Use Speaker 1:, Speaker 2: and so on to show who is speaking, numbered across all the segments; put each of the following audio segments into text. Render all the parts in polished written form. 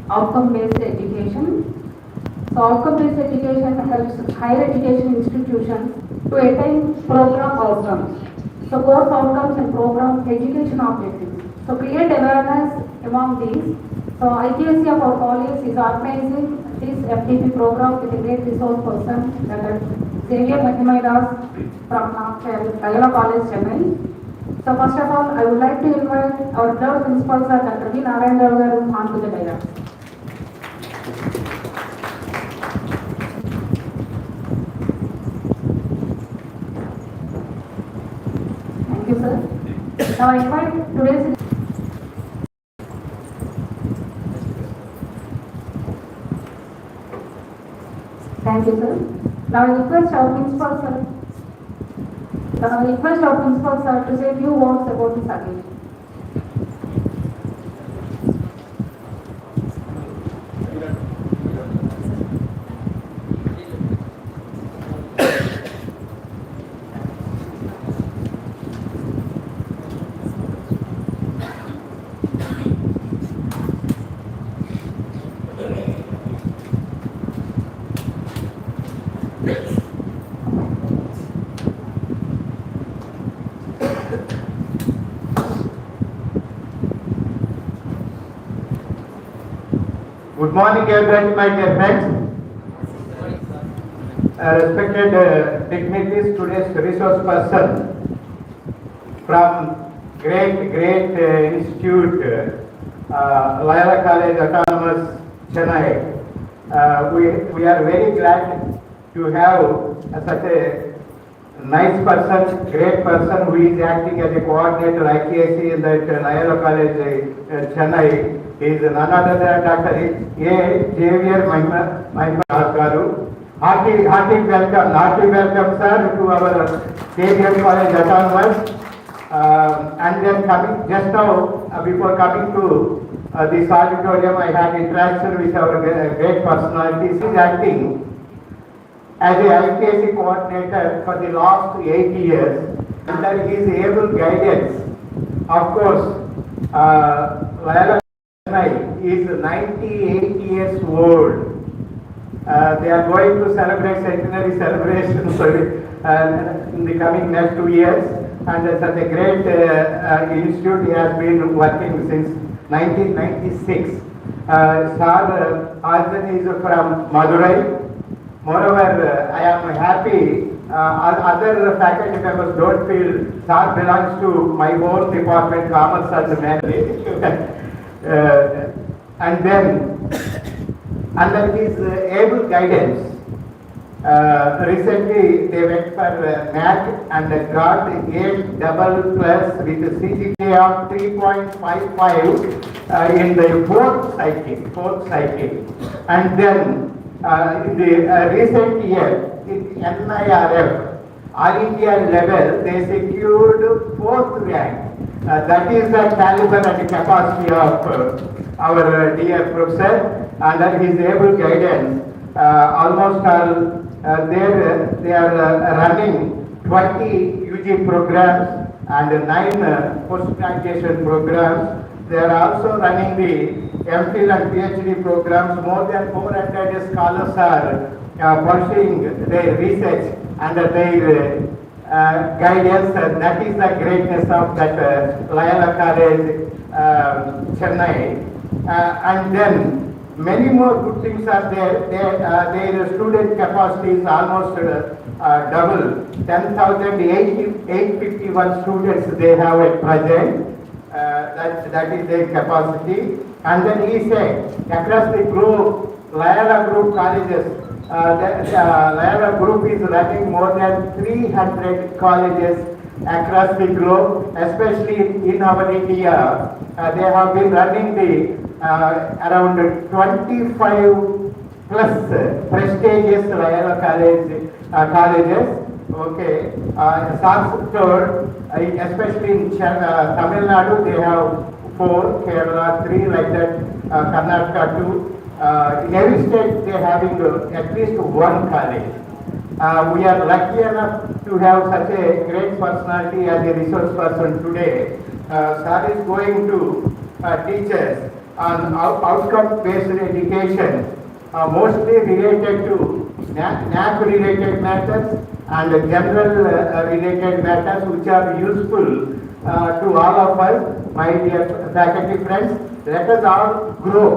Speaker 1: outcome-based education. So outcome-based education helps higher education institutions to attain program outcomes. So course outcomes and program education objectives. So create awareness among these. So IQAC of our college is organizing this FTP program with a great resource person, that is Xavier Mahimaidas from Loyola College, Chennai. So first of all, I would like to invite our beloved principal sir, Dr. V. Narayana Garu, onto the dais. Thank you, sir. Now I invite today's. Thank you, sir. Now I request our principal sir. To say a few words about this occasion.
Speaker 2: Good morning, everybody, my dear friends. Respected dignitaries, today's resource person from great institute, Loyola College Autonomous, Chennai. We are very glad to have such a nice person, great person who is acting as a coordinator IKC in that Loyola College, Chennai. He is none other than Dr. K.B.N. Garu. Hearty welcome, sir, to our K.B.N. College Autonomous. And then coming just now, before coming to this auditorium, I had interaction with our great personalities. He is acting as a IKC coordinator for the last 8 years. Under his able guidance, of course, Loyola is 98 years old. They are going to celebrate centenary celebrations in the coming next 2 years, and such a great institute he has been working since 1996. Sir Arjun is from Madurai. Moreover, I am happy. Other faculty members don't feel Sir belongs to my own department, Commerce and Management. And then, under his able guidance, recently they went for math and got 8 double plus with a CGPA of 3.55 in the fourth cycle. And then in the recent year, in NIRF, All India level, they secured 4th rank. That is the caliber and capacity of our dear professor. Under his able guidance, almost all they are running 20 UG programs and 9 post-graduation programs. They are also running the MPhil and PhD programs. More than 400 scholars are pursuing their research under their guidance. That is the greatness of that Loyola College, Chennai. And then many more good things are there. Their student capacity is almost double. 10,851 students they have at present. That is their capacity. And then he said, across the globe, Loyola Group colleges, Loyola Group is running more than 300 colleges across the globe, especially in our India. They have been running the around 25 plus prestigious Loyola colleges. Okay, especially in Tamil Nadu, they have 4, Kerala 3, like that, Karnataka 2. In every state, they are having at least 1 college. We are lucky enough to have such a great personality as a resource person today. Sir is going to teach us on outcome-based education, mostly related to NAP-related matters and general related matters which are useful to all of us, my dear faculty friends. Let us all grow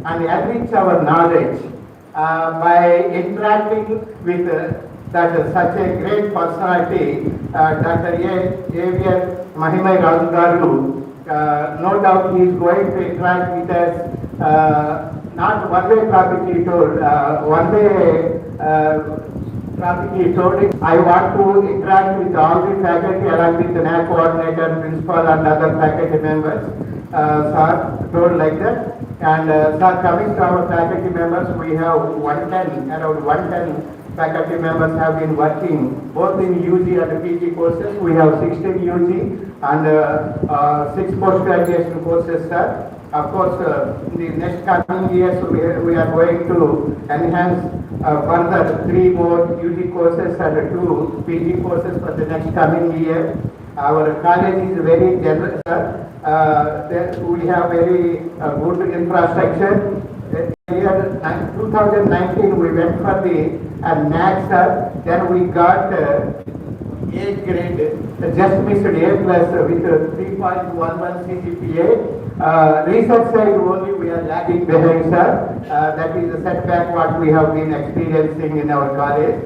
Speaker 2: and enrich our knowledge by interacting with such a great personality, Dr. K.B.N. Mahimai Raju Garu. No doubt he is going to interact with us, not one-way traffic he told, one-way traffic he told. I want to interact with all the faculty along with the NAC coordinator, principal and other faculty members. Sir told like that. And sir, coming to our faculty members, we have around 110 faculty members have been working both in UG and PG courses. We have 16 UG and 6 post-graduation courses, sir. Of course, in the next coming years, we are going to enhance further 3 more UG courses and 2 PG courses for the next coming year. Our college is very generous, sir. We have very good infrastructure. Year 2019 we went for the NAC, sir. Then we got A grade, just missed A plus with 3.11 CGPA. Research side only we are lagging behind, sir. That is a setback what we have been experiencing in our college.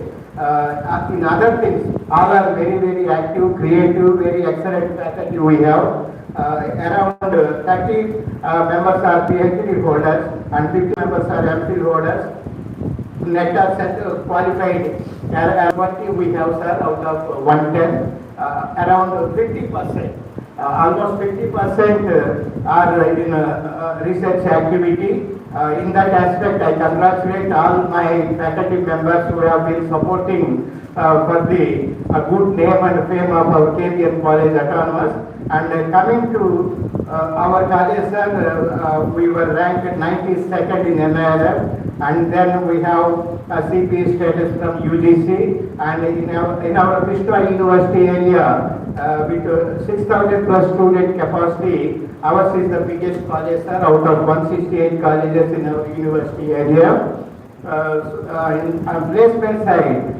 Speaker 2: In other things, all are very, very active, creative, very excellent faculty we have. Around 30 members are PhD holders and 50 members are MPhil holders. Net are qualified. 20 we have, sir, out of 110. Around 50%, almost 50% are in research activity. In that aspect, I congratulate all my faculty members who have been supporting for the good name and fame of our K.B.N. College Autonomous. And coming to our college, sir, we were ranked 92nd in NIRF, and then we have a CPA status from UGC, and in our Vishwa University area, with 6,000 plus student capacity, ours is the biggest college, sir, out of 168 colleges in our university area. In placement side,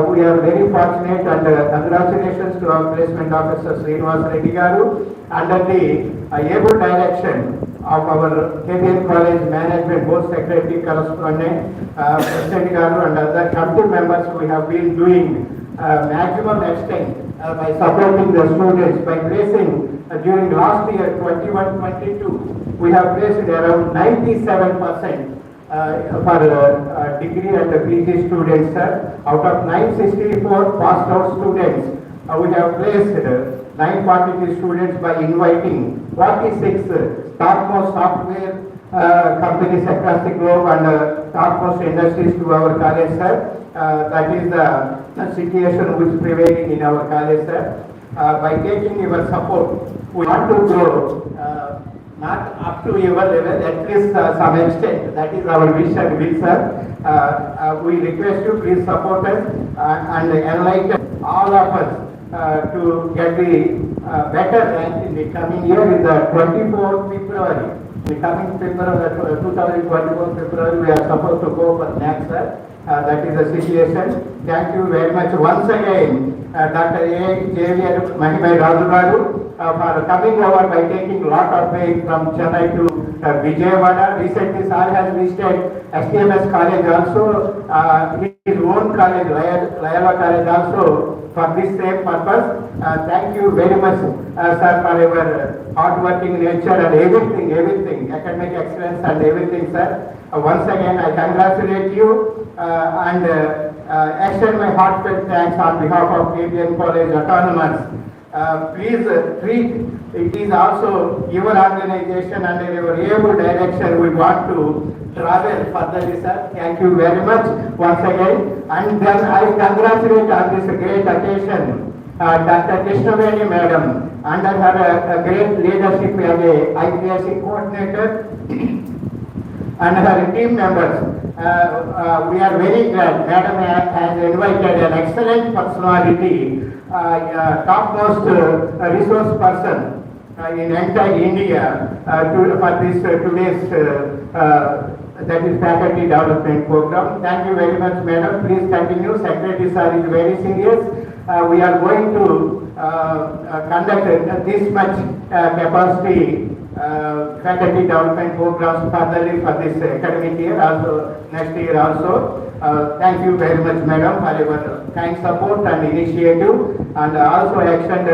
Speaker 2: we are very fortunate and congratulations to our placement officer Srinivas Reddy Garu under the able direction of our K.B.N. College management, both secretary, correspondent, President Garu and other committee members. We have been doing maximum extent by supporting the students by placing during last year 21-22 we have placed around 97% for degree and PG students, sir. Out of 964 passed out students, we have placed 942 students by inviting 46 topmost software companies across the globe and topmost industries to our college, sir. That is the situation which is prevailing in our college, sir. By taking your support, we want to grow. Not up to your level, at least some extent. That is our vision, sir. We request you please support us and enlighten all of us to get the better rank in the coming year in the 24th February. The coming February, 2024 February, we are supposed to go for NAC, sir. That is the situation. Thank you very much once again, Dr. K.B.N. Mahimai Raju Garu, for coming over by taking lot of way from Chennai to Vijayawada. Recently, sir has visited STMS college also, his own college, Loyola College also, for this same purpose. Thank you very much, sir, for your hardworking nature and everything, academic excellence and everything, sir. Once again, I congratulate you and extend my heartfelt thanks on behalf of K.B.N. College Autonomous. Please treat it is also your organization and your able direction we want to travel further, sir. Thank you very much once again. And then I congratulate on this great occasion Dr. K.B.N. Madam under her great leadership as a IPSC coordinator and her team members. We are very glad Madam has invited an excellent personality, topmost resource person in entire India for this today's that is faculty development program. Thank you very much, madam. Please continue. Secretary sir is very serious. We are going to conduct this much capacity faculty development programs furtherly for this academic year, also next year also. Thank you very much, madam, for your kind support and initiative, and also extend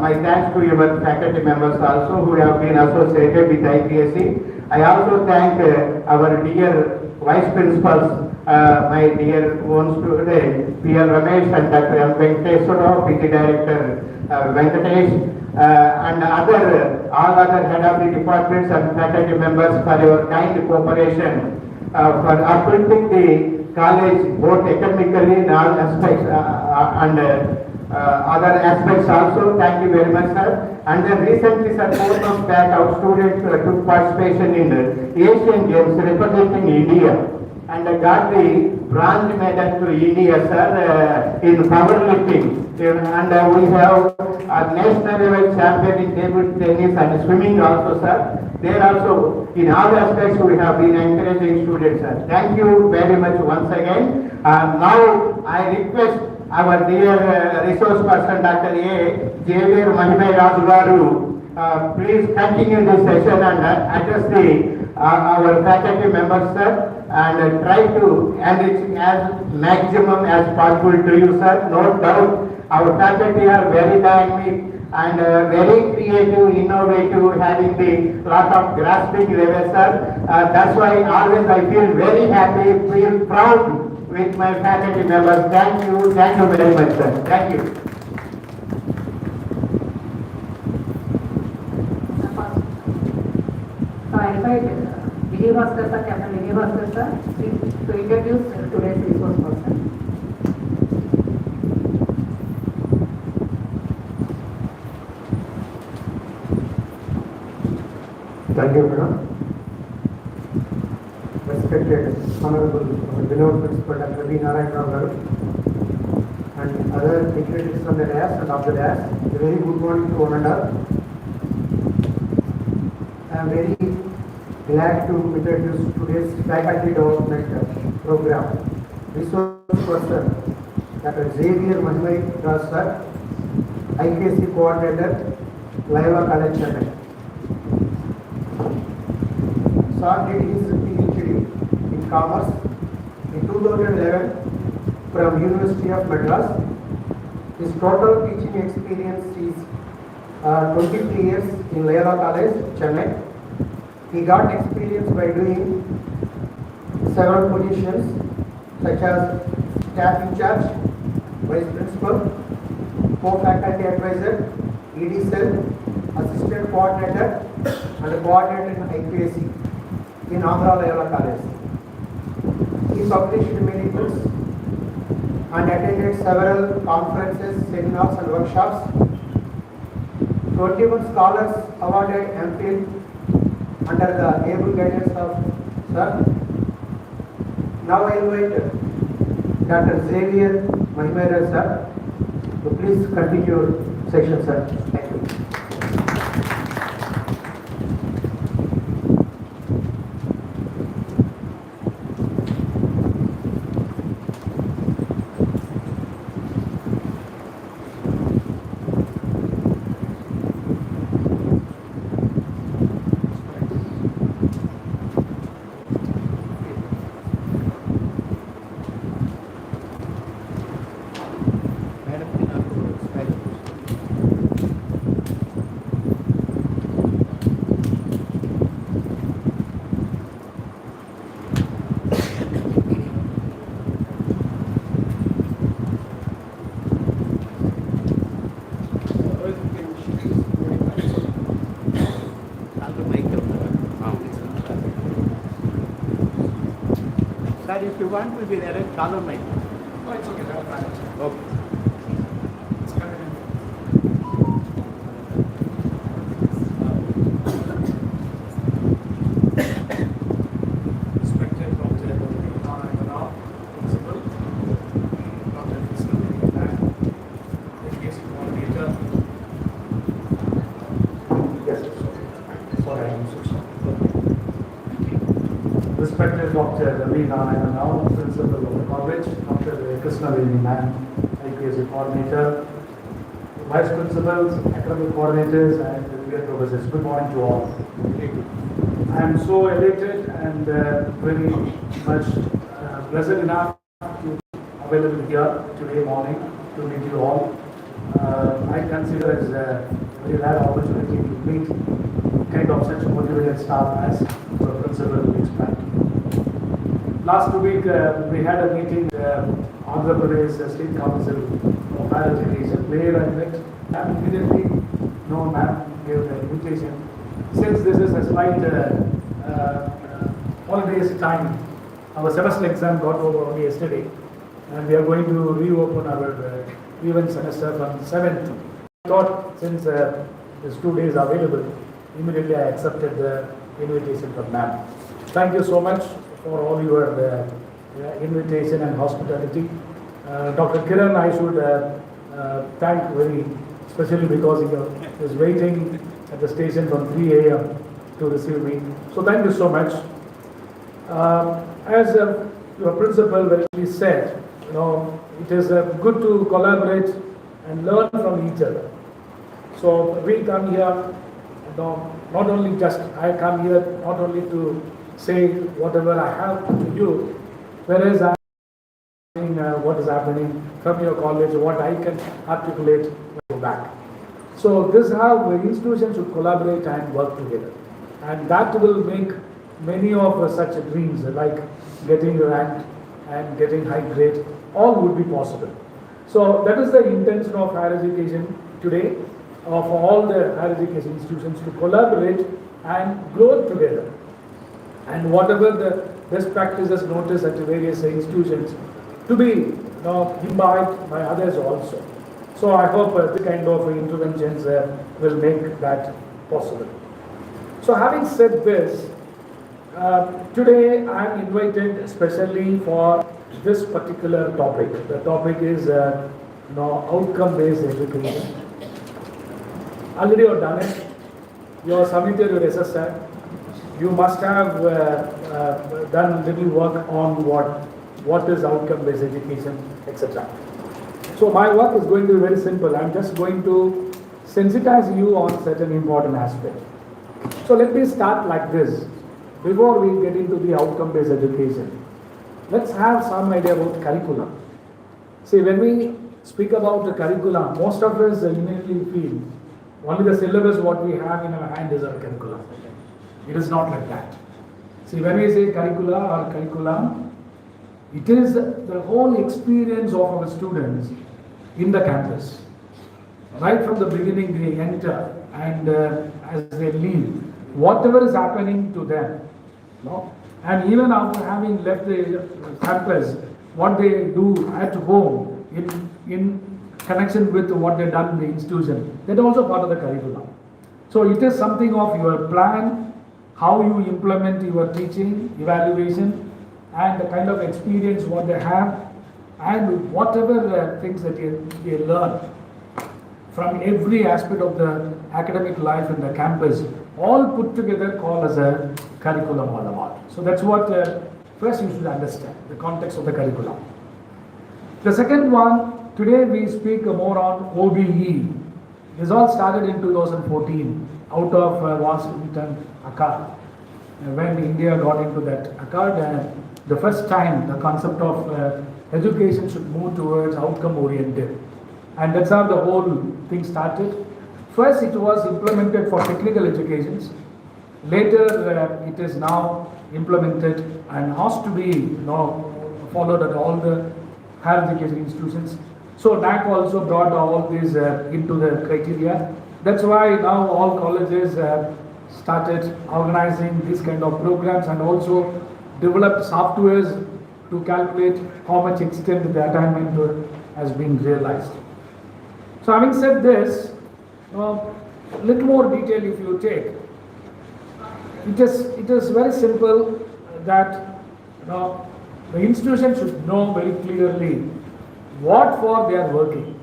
Speaker 2: my thanks to your faculty members also who have been associated with IPSC. I also thank our dear vice principals, my dear own student, P.L. Ramesh and Dr. M. Venkateswara, PG Director Venkatesh, and all other head of the departments and faculty members for your kind cooperation for uplifting the college both academically in all aspects and other aspects also. Thank you very much, sir. And then recently, sir, 4 months back, our students took participation in Asian Games representing India and got the bronze medal to India, sir, in powerlifting. And we have a national level champion in table tennis and swimming also, sir. There also, in all aspects, we have been encouraging students, sir. Thank you very much once again. Now, I request our dear resource person, Dr. K.B.N. Raju Garu, please continue this session and address our faculty members, sir, and try to enrich as maximum as possible to you, sir. No doubt, our faculty are very dynamic and very creative, innovative, having the lot of grasping level, sir. That's why always I feel very happy, feel proud with my faculty members. Thank you very much, sir. Thank you.
Speaker 1: So I invite Vijay Bhaskar sir, Captain Vijay Bhaskar sir, to introduce today's resource person.
Speaker 3: Thank you, madam. Respected Honorable Vinod Principal Dr. K.B.N. and other dignitaries on the dais and off the dais, a very good morning to one and all. I am very glad to introduce today's faculty development program. Resource person Dr. Xavier Mahimai Das sir, IPSC coordinator, Laiva College Chennai. Sir did his PhD in Commerce in 2011 from University of Madras. His total teaching experience is 23 years in Loyola College, Chennai. He got experience by doing several positions such as staff in charge, vice principal, co-faculty advisor, ED cell, assistant coordinator, and coordinator in IPSC in Andhra Loyola College. He published many books and attended several conferences, seminars and workshops. 21 scholars awarded MPhil under the able guidance of sir. Now I invite Dr. Xavier Mahimai sir to please continue section, sir. Thank you.
Speaker 2: Sir, if you want to be there, call on mic.
Speaker 4: Oh, it's okay. I'll try it.
Speaker 2: Okay.
Speaker 4: It's coming in. Respected Dr. K.B.N. Principal, Dr. Principal, and education coordinator, respected Dr. K.B.N, now principal of the college, Dr. Krishna ma'am, IPS coordinator, vice principals, academic coordinators, and dear professors. Good morning to all. I am so elated and very much blessed enough to available here today morning to meet you all. I consider it as a very rare opportunity to meet kind of such motivated staff as the principal explained. Last week we had a meeting Andhra Pradesh State Council of Higher Education where I met and immediately no ma'am gave the invitation. Since this is a slight holidays time, our semester exam got over only yesterday and we are going to reopen our event semester from 7th. I thought since these 2 days are available, immediately I accepted the invitation from ma'am. Thank you so much for all your invitation and hospitality. Dr. K.B.N, I should thank very especially because he was waiting at the station from 3 a.m. to receive me. So thank you so much. As your principal very said, it is good to collaborate and learn from each other. So we come here, not only just I come here not only to say whatever I have to you, whereas I am what is happening from your college, what I can articulate when I go back. So this is how institutions should collaborate and work together, and that will make many of such dreams like getting ranked and getting high grade all would be possible. So that is the intention of higher education today, of all the higher education institutions to collaborate and grow together. And whatever the best practices noticed at various institutions to be imbibed by others also. So I hope the kind of interventions will make that possible. So having said this, today I am invited especially for this particular topic. The topic is outcome-based education. Already you have done it. You have submitted your SSR. You must have done little work on what is outcome-based education, etc. So my work is going to be very simple. I'm just going to sensitize you on certain important aspects. So let me start like this. Before we get into the outcome-based education, let's have some idea about curriculum. See, when we speak about the curriculum, most of us immediately feel only the syllabus what we have in our hand is our curriculum. It is not like that. See, when we say curricula or curriculum, it is the whole experience of our students in the campus. Right from the beginning they enter and as they leave, whatever is happening to them, and even after having left the campus, what they do at home in connection with what they done in the institution, that also part of the curriculum. So it is something of your plan, how you implement your teaching, evaluation, and the kind of experience what they have, and whatever things that they learn from every aspect of the academic life in the campus, all put together called as a curriculum all about. So that's what first you should understand, the context of the curriculum. The second one, today we speak more on OBE. This all started in 2014 out of Washington Accord. When India got into that accord, the first time the concept of education should move towards outcome oriented. And that's how the whole thing started. First it was implemented for technical educations. Later it is now implemented and has to be followed at all the higher education institutions. So NAC also brought all these into the criteria. That's why now all colleges started organizing these kind of programs and also developed softwares to calculate how much extent the attainment has been realized. So having said this, little more detail if you take, it is very simple that the institution should know very clearly what for they are working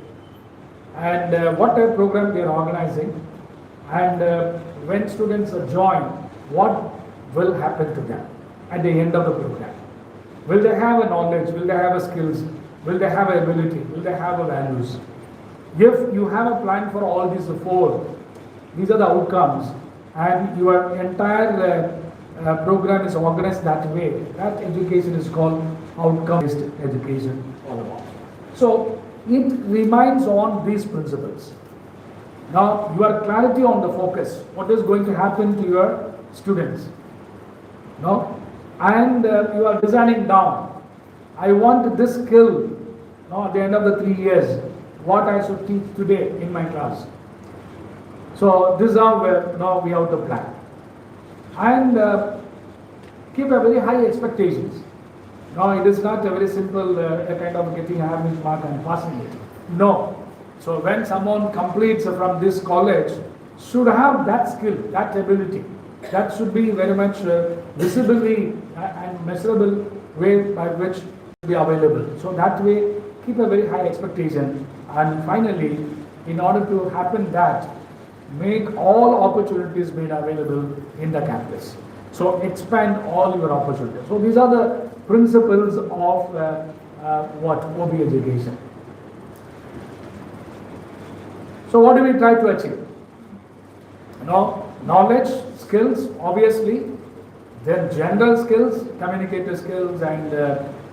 Speaker 4: and what type of program they are organizing, and when students join, what will happen to them. at the end of the program? Will they have a knowledge? Will they have a skills? Will they have a ability? Will they have a values? If you have a plan for all these four, these are the outcomes, and your entire program is organized that way, that education is called outcome-based education all about. So it remains on these principles. Now, your clarity on the focus, what is going to happen to your students, no? And you are designing down. I want this skill, no, at the end of the 3 years, what I should teach today in my class. So this is how now we have to plan. And keep a very high expectations. No, it is not a very simple kind of getting an average mark and passing it. No. So when someone completes from this college, should have that skill, that ability. That should be very much visibly and measurable way by which to be available. So that way, keep a very high expectation. And finally, in order to happen that, make all opportunities made available in the campus. So expand all your opportunities. So these are the principles of what OB education. So what do we try to achieve? Knowledge, skills, obviously, then general skills, communicative skills, and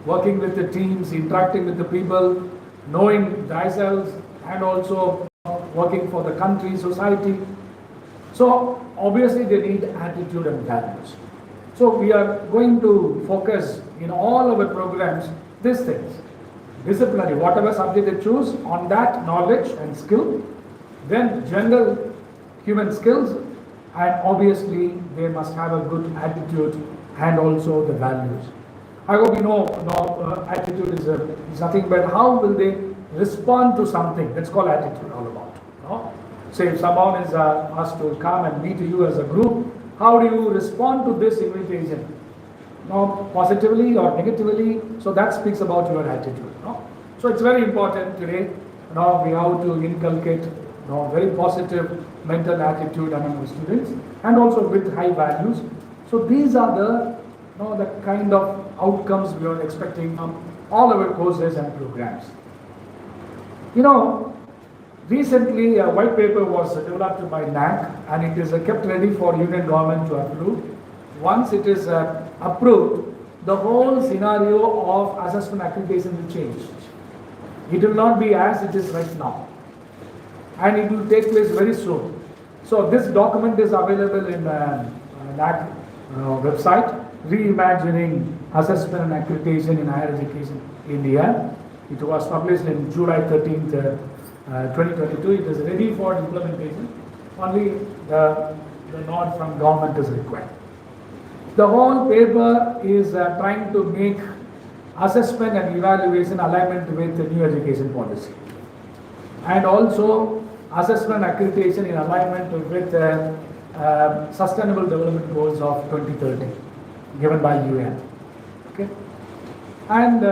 Speaker 4: working with the teams, interacting with the people, knowing thyself, and also working for the country, society. So obviously they need attitude and values. So we are going to focus in all our programs these things. Disciplinary, whatever subject they choose, on that knowledge and skill, then general human skills, and obviously they must have a good attitude and also the values. I hope you know, attitude is nothing but how will they respond to something. That's called attitude all about. No? Say if someone is asked to come and meet you as a group, how do you respond to this invitation? No, positively or negatively? So that speaks about your attitude. No? So it's very important today. Now we have to inculcate very positive mental attitude among the students, and also with high values. So these are the kind of outcomes we are expecting from all our courses and programs. Recently a white paper was developed by NAC, and it is kept ready for Union government to approve. Once it is approved, the whole scenario of assessment accreditation will change. It will not be as it is right now, and it will take place very soon. So this document is available in NAC website, Reimagining Assessment and Accreditation in Higher Education India. It was published in July 13th, 2022. It is ready for implementation. Only the nod from government is required. The whole paper is trying to make assessment and evaluation alignment with the new education policy, and also assessment accreditation in alignment with Sustainable Development Goals of 2030 given by UN. Okay, and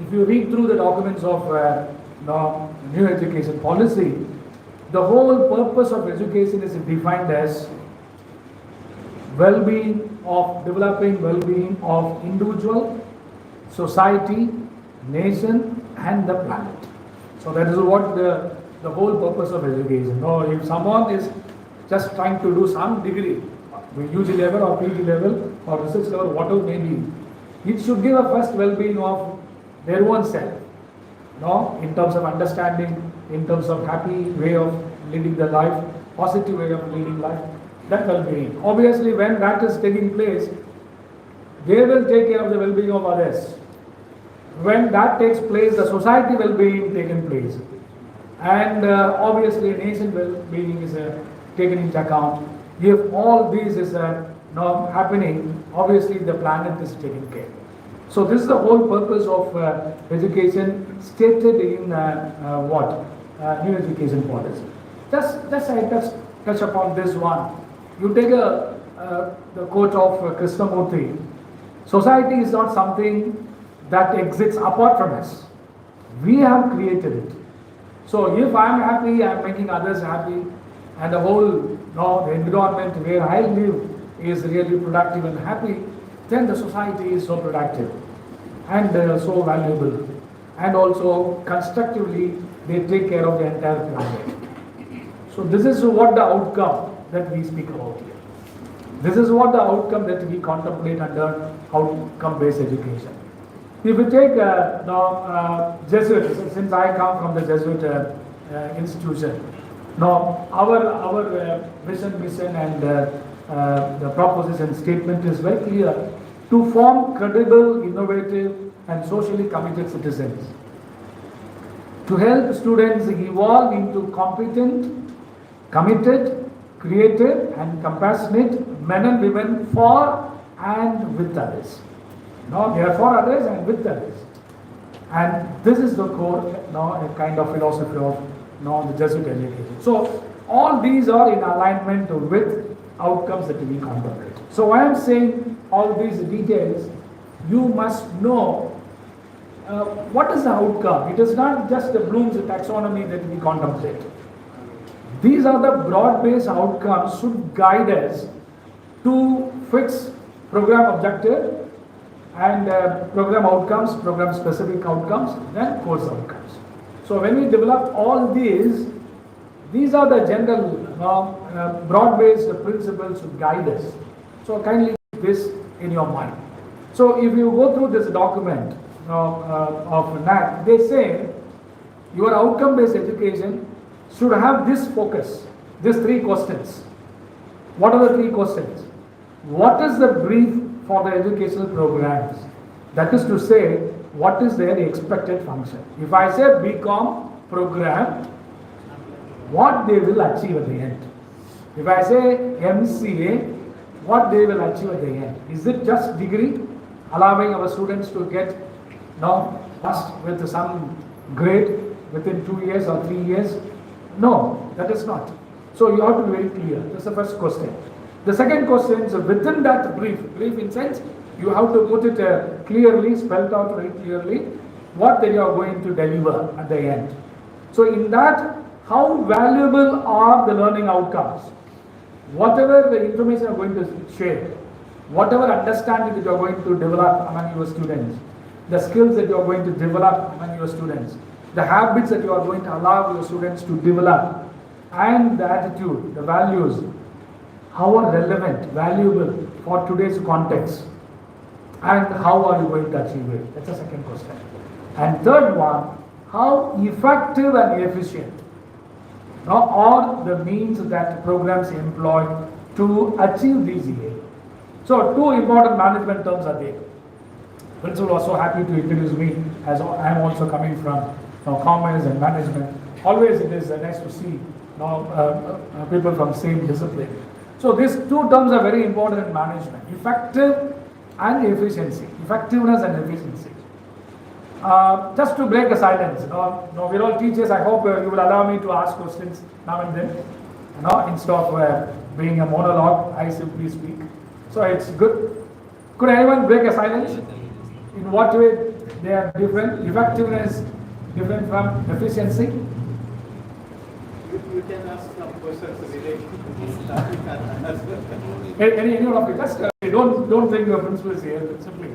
Speaker 4: if you read through the documents of new education policy, the whole purpose of education is defined as well-being of developing well-being of individual, society, nation, and the planet. So that is what the whole purpose of education. If someone is just trying to do some degree, UG level or PG level or research level, whatever may be, it should give a first well-being of their own self. In terms of understanding, in terms of happy way of leading the life, positive way of leading life, that well-being. Obviously, when that is taking place, they will take care of the well-being of others. When that takes place, the society well-being taken place, and obviously nation well-being is taken into account. If all this is happening, obviously the planet is taken care. So this is the whole purpose of education stated in new education policy. Just I touch upon this one. You take the quote of Krishnamurti. Society is not something that exists apart from us. We have created it. So if I am happy, I am making others happy, and the whole the environment where I live is really productive and happy, then the society is so productive and so valuable, and also constructively they take care of the entire planet. So this is what the outcome that we speak about here. This is what the outcome that we contemplate under outcome-based education. If we take Jesuits, since I come from the Jesuit institution, now our vision, mission, and the proposition statement is very clear: to form credible, innovative, and socially committed citizens, to help students evolve into competent, committed, creative, and compassionate men and women for and with others. No, they are for others and with others. And this is the core, a kind of philosophy of the Jesuit education. So all these are in alignment with outcomes that we contemplate. So I am saying all these details, you must know what is the outcome. It is not just the Bloom's taxonomy that we contemplate. These are the broad-based outcomes should guide us to fix program objective and program outcomes, program specific outcomes, then course outcomes. So when we develop all these are the general broad-based principles to guide us. So kindly keep this in your mind. So if you go through this document of NAC, they say your outcome-based education should have this focus, these three questions. What are the three questions? What is the brief for the educational programs? That is to say, what is their expected function? If I say BCom program, what they will achieve at the end? If I say MCA, what they will achieve at the end? Is it just degree, allowing our students to get passed with some grade within 2 years or 3 years? No, that is not. So you have to be very clear. That's the first question. The second question is within that brief in sense, you have to put it clearly, spelled out very clearly, what that you are going to deliver at the end. So in that, how valuable are the learning outcomes? Whatever the information you are going to share, whatever understanding that you are going to develop among your students, the skills that you are going to develop among your students, the habits that you are going to allow your students to develop, and the attitude, the values, how are relevant, valuable for today's context, and how are you going to achieve it? That's the second question. And third one, how effective and efficient are the means that programs employ to achieve these aims. So two important management terms are there. Principal was so happy to introduce me, as I am also coming from commerce and management. Always it is nice to see people from same discipline. So these two terms are very important in management: effective and efficiency. Effectiveness and efficiency. Just to break a silence, we're all teachers. I hope you will allow me to ask questions now and then. Instead of being a monologue, I simply speak. So it's good. Could anyone break a silence? In what way they are different? Effectiveness different from efficiency?
Speaker 2: You can ask some questions related to this topic as well.
Speaker 4: Any one of you? Just don't think the principal is here. Simply.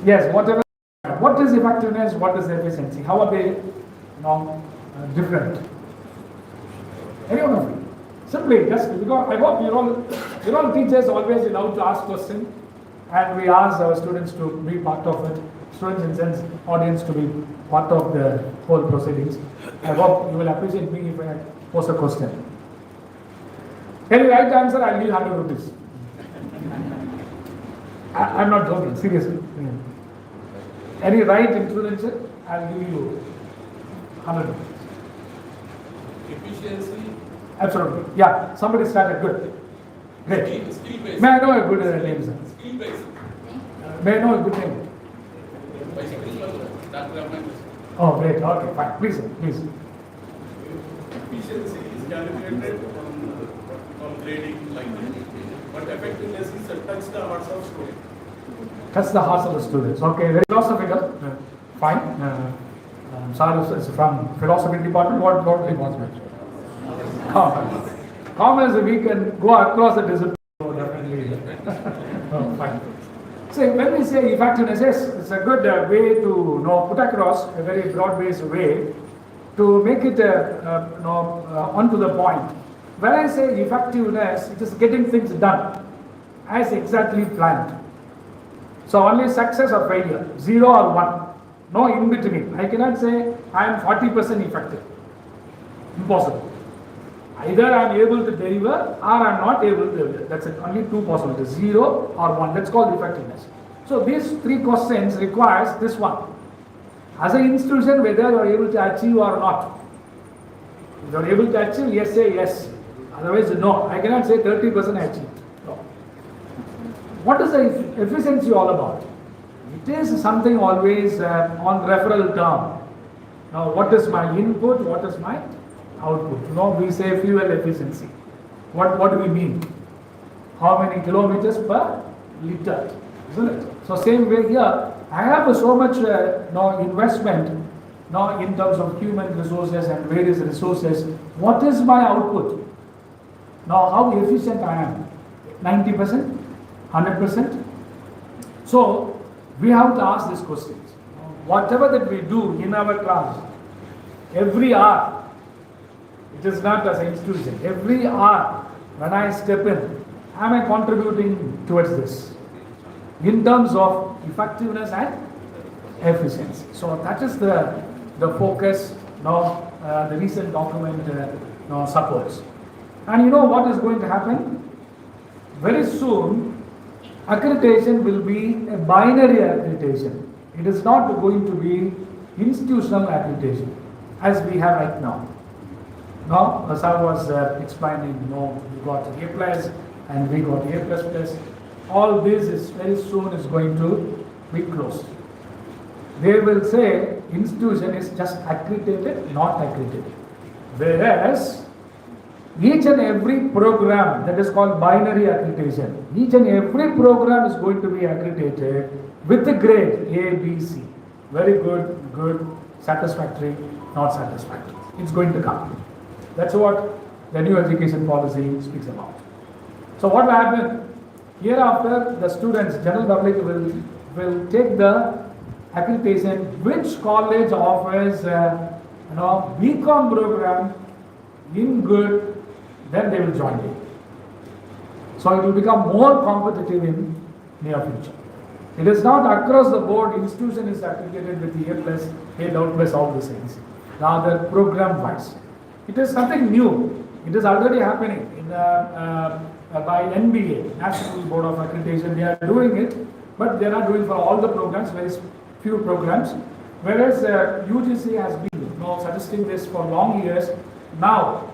Speaker 4: Yes. Whatever. What is effectiveness? What is efficiency? How are they different? Any one of you? Simply, just because I hope you're all teachers, always allowed to ask questions, and we ask our students to be part of it. Students, in sense, audience to be part of the whole proceedings. I hope you will appreciate me if I pose a question. Any right answer, I'll give 100 rupees. I'm not joking, seriously. Any right influencer, I'll give you 100 rupees.
Speaker 5: Efficiency.
Speaker 4: Absolutely. Yeah, somebody started. Good. Great.
Speaker 5: Skill based.
Speaker 4: May I know a good name, sir?
Speaker 5: Skill based.
Speaker 4: May I know a good name? Oh, great. Okay, fine. Please, sir. Please.
Speaker 5: Efficiency is calculated on grading like that. But effectiveness is to touch the hearts of students.
Speaker 4: Touch the hearts of the students. Okay, very philosophical. Fine. Sir is from philosophy department. What department? Commerce. Commerce, we can go across the discipline. Definitely. Oh, fine. So when we say effectiveness, yes, it's a good way to put across a very broad-based way to make it onto the point. When I say effectiveness, it is getting things done as exactly planned. So only success or failure, 0 or 1, no in between. I cannot say I am 40% effective. Impossible. Either I am able to deliver or I am not able to deliver. That's it. Only two possibilities, 0 or 1. That's called effectiveness. So these three questions requires this one. As an institution, whether you are able to achieve or not. If you are able to achieve, yes, say yes. Otherwise, no. I cannot say 30% achieved. No. What is the efficiency all about? It is something always on referral term. Now, what is my input? What is my output? We say fuel efficiency. What do we mean? How many kilometers per liter? Isn't it? So same way here, I have so much investment in terms of human resources and various resources. What is my output? Now, how efficient I am? 90%? 100%? So, we have to ask these questions. Whatever that we do in our class, every hour, it is not as an institution, every hour when I step in, am I contributing towards this? In terms of effectiveness and efficiency. So that is the focus the recent document supports. And what is going to happen? Very soon, accreditation will be a binary accreditation. It is not going to be institutional accreditation as we have right now. Now, as I was explaining, we got A+ and we got A++. All this is very soon is going to be closed. They will say institution is just accredited, not accredited. Whereas each and every program that is called binary accreditation, each and every program is going to be accredited with the grade A, B, C. Very good, good, satisfactory, not satisfactory. It's going to come. That's what the new education policy speaks about. So what will happen? Hereafter, the students, general public will take the accreditation, which college offers BCom program in good, then they will join it. So it will become more competitive in near future. It is not across the board, institution is accredited with the A+, A+, all these things. Rather program wise. It is something new. It is already happening in by NBA, National Board of Accreditation. They are doing it, but they are not doing for all the programs, very few programs. Whereas UGC has been suggesting this for long years. Now,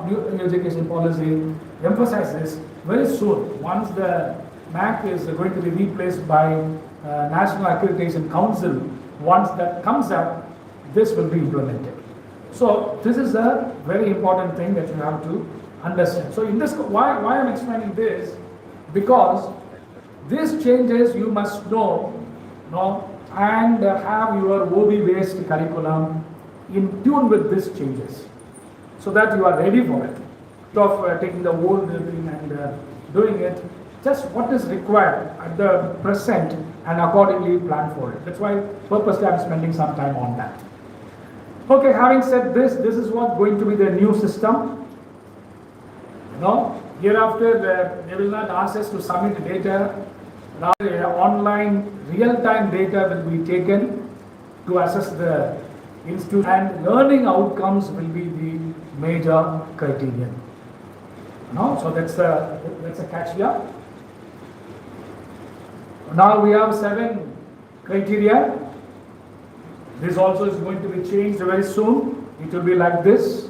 Speaker 4: new education policy emphasizes very soon, once the MAC is going to be replaced by National Accreditation Council, once that comes up, this will be implemented. So this is a very important thing that you have to understand. So in this, why I'm explaining this? Because these changes you must know, and have your OB-based curriculum in tune with these changes, so that you are ready for it. Of taking the old thing and doing it, just what is required at the present and accordingly plan for it. That's why purposely I'm spending some time on that. Okay, having said this is what going to be the new system. Hereafter they will not ask us to submit data. Rather, online real-time data will be taken to assess the institute, and learning outcomes will be the major criterion. So that's a catch here. Now we have 7 criteria. This also is going to be changed very soon. It will be like this.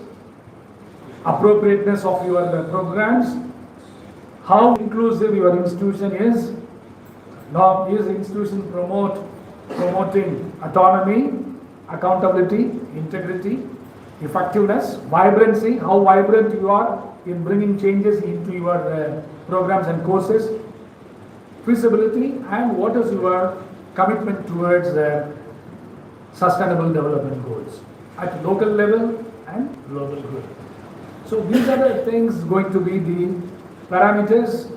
Speaker 4: Appropriateness of your programs. How inclusive your institution is. Now, is the institution promoting autonomy, accountability, integrity, effectiveness, vibrancy, how vibrant you are in bringing changes into your programs and courses, feasibility, and what is your commitment towards sustainable development goals at local level and global level. So these are the things going to be the parameters,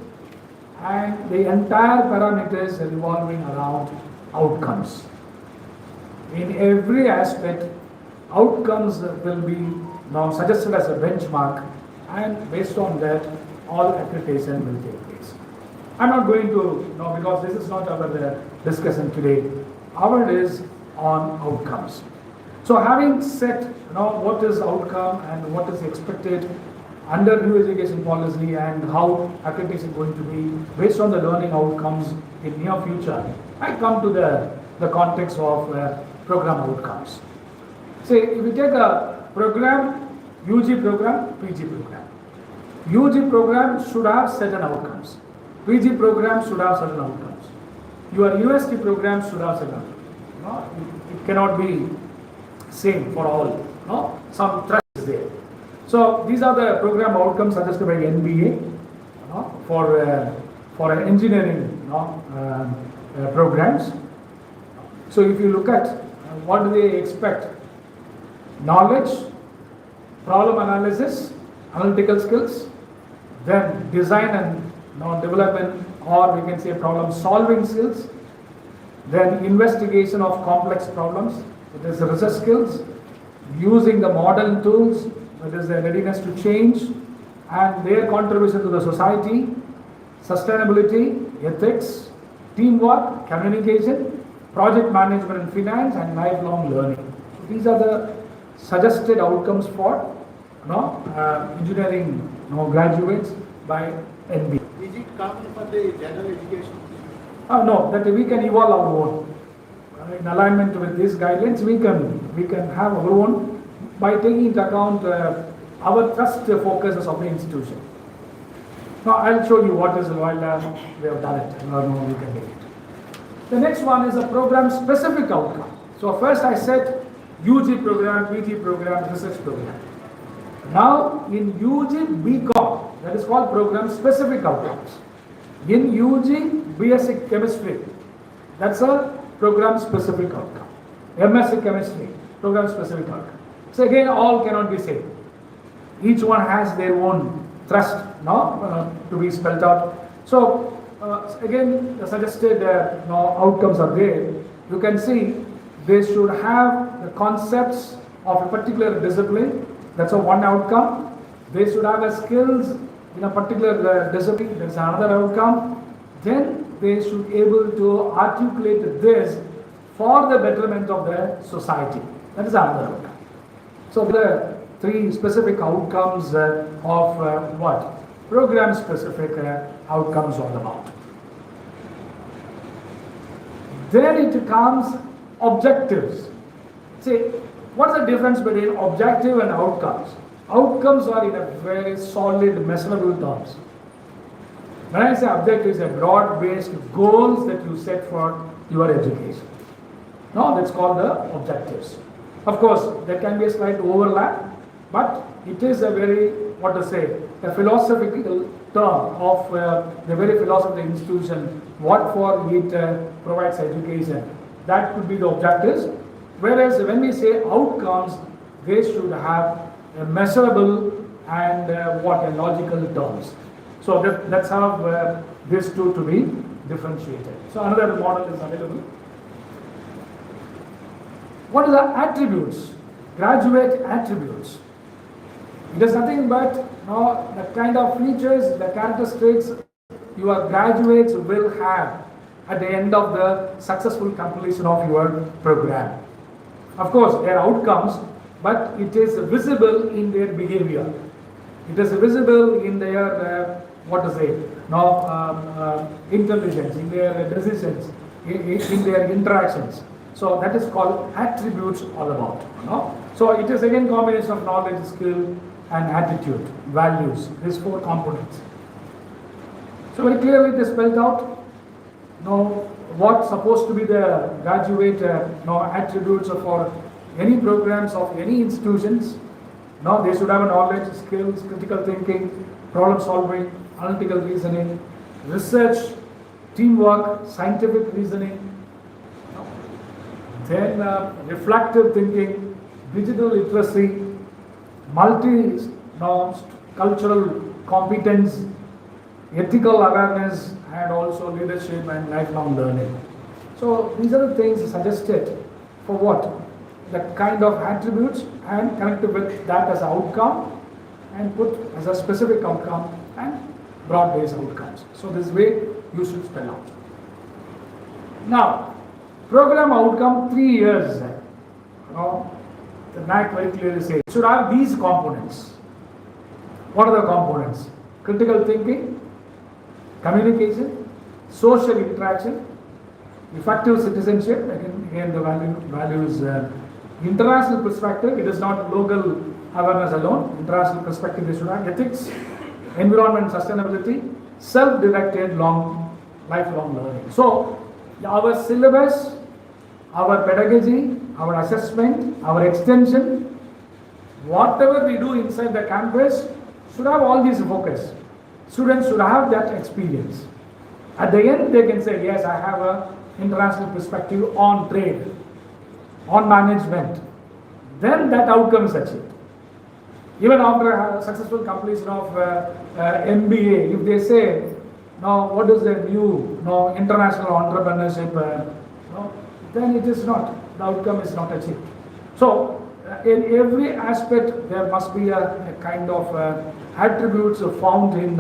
Speaker 4: and the entire parameters revolving around outcomes. In every aspect, outcomes will be now suggested as a benchmark, and based on that, all accreditation will take place. I'm not going to, no, because this is not our discussion today. Our is on outcomes. So having said what is outcome and what is expected under new education policy and how accreditation is going to be based on the learning outcomes in near future, I come to the context of program outcomes. Say, if we take a program, UG program, PG program. UG program should have certain outcomes. PG program should have certain outcomes. Your university program should have certain outcomes. It cannot be same for all. Some trust is there. So these are the program outcomes suggested by NBA for engineering programs. So if you look at what do they expect? Knowledge, problem analysis, analytical skills, then design and development, or we can say problem solving skills, then investigation of complex problems, it is research skills, using the modern tools, it is the readiness to change, and their contribution to the society, sustainability, ethics, teamwork, communication, project management and finance, and lifelong learning. So these are the suggested outcomes for engineering graduates by NBA.
Speaker 3: Is it common for the general education?
Speaker 4: No, that we can evolve our own. In alignment with these guidelines, we can have our own by taking into account our trust focuses of the institution. Now I'll show you what is while we have done it. We can do it. The next one is a program specific outcome. So first I said UG program, PG program, research program. Now in UG BCom, that is called program specific outcomes. In UG BSc chemistry, that's a program specific outcome. MSc chemistry, program specific outcome. So again, all cannot be same. Each one has their own thrust to be spelled out. So again, the suggested outcomes are there. You can see they should have the concepts of a particular discipline. That's a one outcome. They should have a skills in a particular discipline. That's another outcome. Then they should be able to articulate this for the betterment of the society. That is another outcome. So the three specific outcomes of what? Program specific outcomes all about. Then it comes objectives. See, what is the difference between objective and outcomes? Outcomes are in a very solid, measurable terms. When I say objective, it's a broad-based goals that you set for your education. Now that's called the objectives. Of course, there can be a slight overlap, but it is a very, a philosophical term of the very philosophy of the institution, what for it provides education. That could be the objectives. Whereas when we say outcomes, they should have a measurable and a logical terms. So that's how these two to be differentiated. So another model is available. What are the attributes? Graduate attributes. It is nothing but the kind of features, the characteristics your graduates will have at the end of the successful completion of your program. Of course, their outcomes, but it is visible in their behavior. It is visible in their intelligence, in their decisions, in their interactions. So that is called attributes all about. So it is again combination of knowledge, skill, and attitude, values. These four components. So very clearly it is spelled out. What's supposed to be the graduate attributes for any programs of any institutions. They should have knowledge, skills, critical thinking, problem solving, analytical reasoning, research, teamwork, scientific reasoning, then reflective thinking, digital literacy, multi-cultural competence, ethical awareness, and also leadership and lifelong learning. So these are the things suggested for what? The kind of attributes and connect with that as outcome and put as a specific outcome and broad-based outcomes. So this way you should spell out. Now, program outcome 3 years. The NAC very clearly says should have these components. What are the components? Critical thinking, communication, social interaction, effective citizenship. Again the value is international perspective. It is not local awareness alone. International perspective they should have ethics, environment sustainability, self-directed lifelong learning. So our syllabus, our pedagogy, our assessment, our extension, whatever we do inside the campus should have all these focus. Students should have that experience. At the end they can say, yes, I have an international perspective on trade, on management. Then that outcome is achieved. Even after a successful completion of MBA, if they say, now what is the new international entrepreneurship, then it is not, the outcome is not achieved. So in every aspect there must be a kind of attributes found in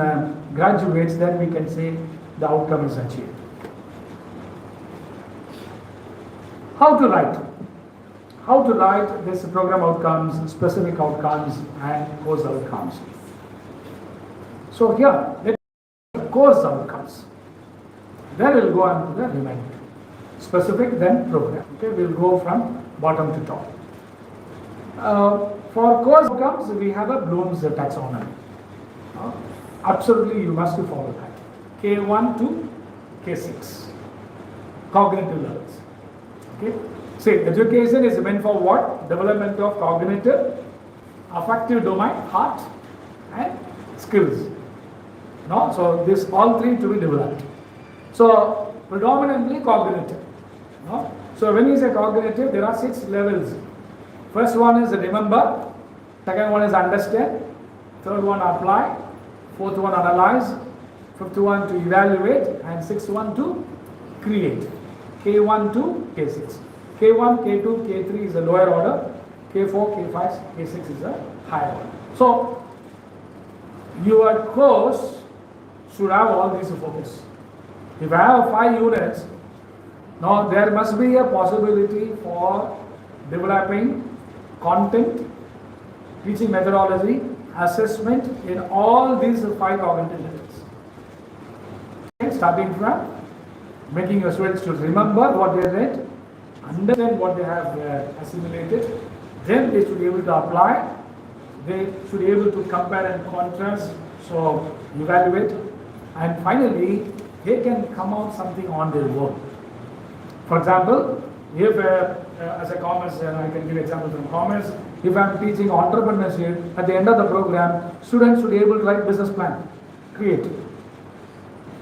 Speaker 4: graduates, then we can say the outcome is achieved. How to write? How to write this program outcomes, specific outcomes and course outcomes. So here, let's course outcomes. Then we'll go on to the remaining. Specific, then program. Okay, we'll go from bottom to top. For course outcomes, we have a Bloom's taxonomy. Absolutely, you must follow that. K1 to K6. Cognitive levels. Okay. See, education is meant for what? Development of cognitive, affective domain, heart, and skills. No, so this all three to be developed. So predominantly cognitive. No? So when you say cognitive, there are 6 levels. First one is remember, second one is understand, third one apply, fourth one analyze, fifth one to evaluate, and sixth one to create. K1 to K6. K1, K2, K3 is the lower order, K4, K5, K6 is the higher order. So your course should have all these focus. If I have 5 units, now there must be a possibility for developing content, teaching methodology, assessment in all these 5 cognitive levels. Okay, starting from making your students to remember what they read, understand what they have assimilated, then they should be able to apply, they should be able to compare and contrast, so evaluate, and finally they can come out something on their work. For example, if as a commerce, I can give example from commerce, if I am teaching entrepreneurship, at the end of the program, students should be able to write business plan, create.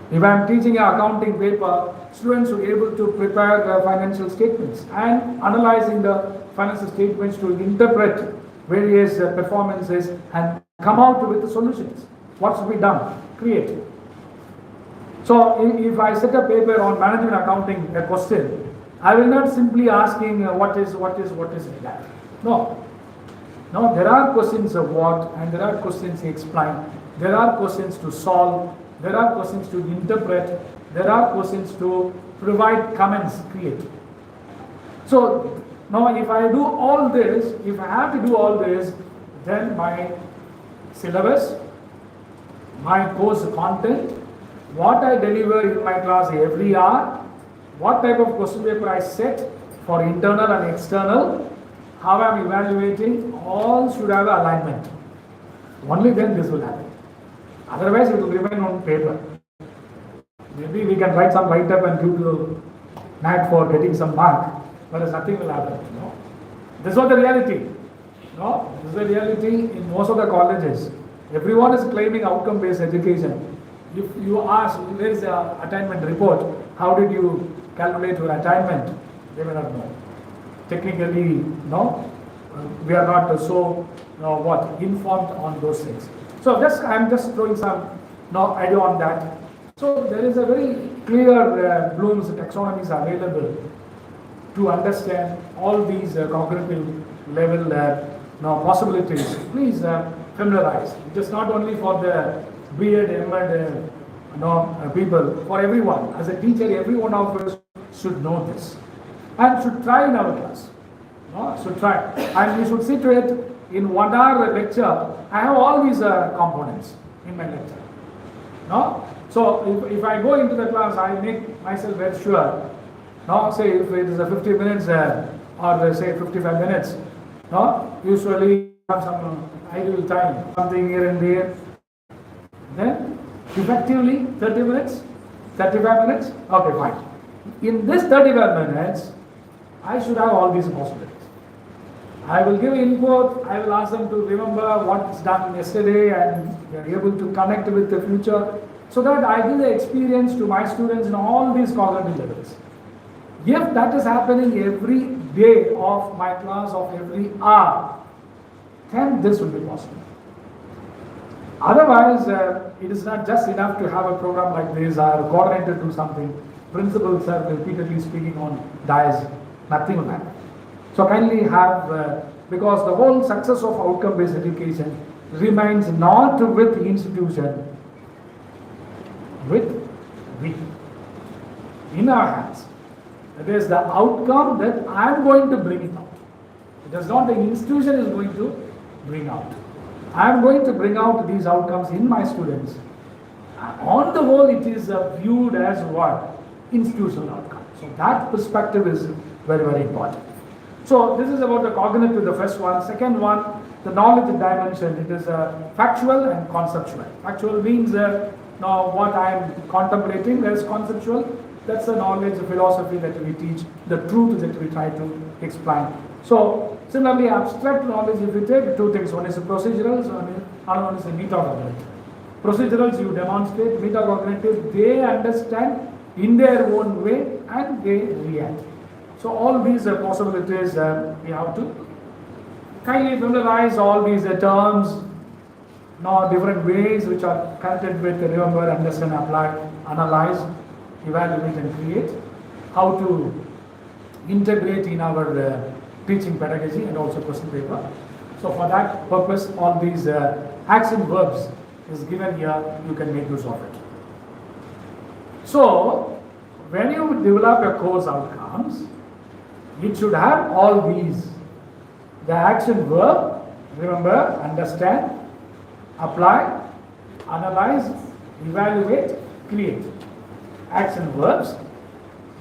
Speaker 4: If I am teaching an accounting paper, students should be able to prepare the financial statements and analyzing the financial statements to interpret various performances and come out with the solutions. What should be done? Create. So if I set a paper on management accounting, a question, I will not simply asking what is that. No. No, there are questions of what and there are questions to explain. There are questions to solve. There are questions to interpret. There are questions to provide comments, create. So now if I do all this, if I have to do all this, then my syllabus, my course content, what I deliver in my class every hour, what type of question paper I set for internal and external, how I am evaluating, all should have alignment. Only then this will happen. Otherwise it will remain on paper. Maybe we can write some write-up and give to NAC for getting some mark, but nothing will happen. No? This was the reality. No? This is the reality in most of the colleges. Everyone is claiming outcome-based education. If you ask, where is the attainment report? How did you calculate your attainment? They may not know. Technically, no, we are not so informed on those things. So I am just throwing some idea on that. So there is a very clear Bloom's taxonomies available to understand all these cognitive level possibilities. Please familiarize. It is not only for the B.Ed, M.Ed people, for everyone. As a teacher, every one of us should know this and should try in our class. Should try. And we should see to it in 1 hour lecture, I have all these components in my lecture. So if I go into the class, I make myself very sure. Say if it is a 50 minutes or say 55 minutes, usually have some idle time, something here and there. Then effectively 30 minutes, 35 minutes, okay fine. In this 35 minutes, I should have all these possibilities. I will give input, I will ask them to remember what's done yesterday and they are able to connect with the future, so that I give the experience to my students in all these cognitive levels. If that is happening every day of my class, of every hour, then this will be possible. Otherwise, it is not just enough to have a program like this or coordinator do something. Principals are repeatedly speaking on dais, nothing will happen. So kindly have, because the whole success of outcome-based education remains not with the institution, with we, in our hands. It is the outcome that I am going to bring it out. It is not the institution is going to bring out. I am going to bring out these outcomes in my students. On the whole, it is viewed as what? Institutional outcome. So that perspective is very, very important. So this is about the cognitive, the first one. Second one, the knowledge dimension. It is factual and conceptual. Factual means now what I am contemplating. There is conceptual. That's the knowledge, the philosophy that we teach, the truth that we try to explain. So similarly, abstract knowledge, if we take two things, one is procedurals, another one is metacognitive. Procedurals you demonstrate, metacognitive they understand in their own way and they react. So all these possibilities we have to kindly familiarize all these terms, different ways which are connected with remember, understand, apply, analyze, evaluate and create, how to integrate in our teaching pedagogy and also question paper. So for that purpose, all these action verbs is given here, you can make use of it. So when you develop a course outcomes, it should have all these. The action verb, remember, understand, apply, analyze, evaluate, create. Action verbs.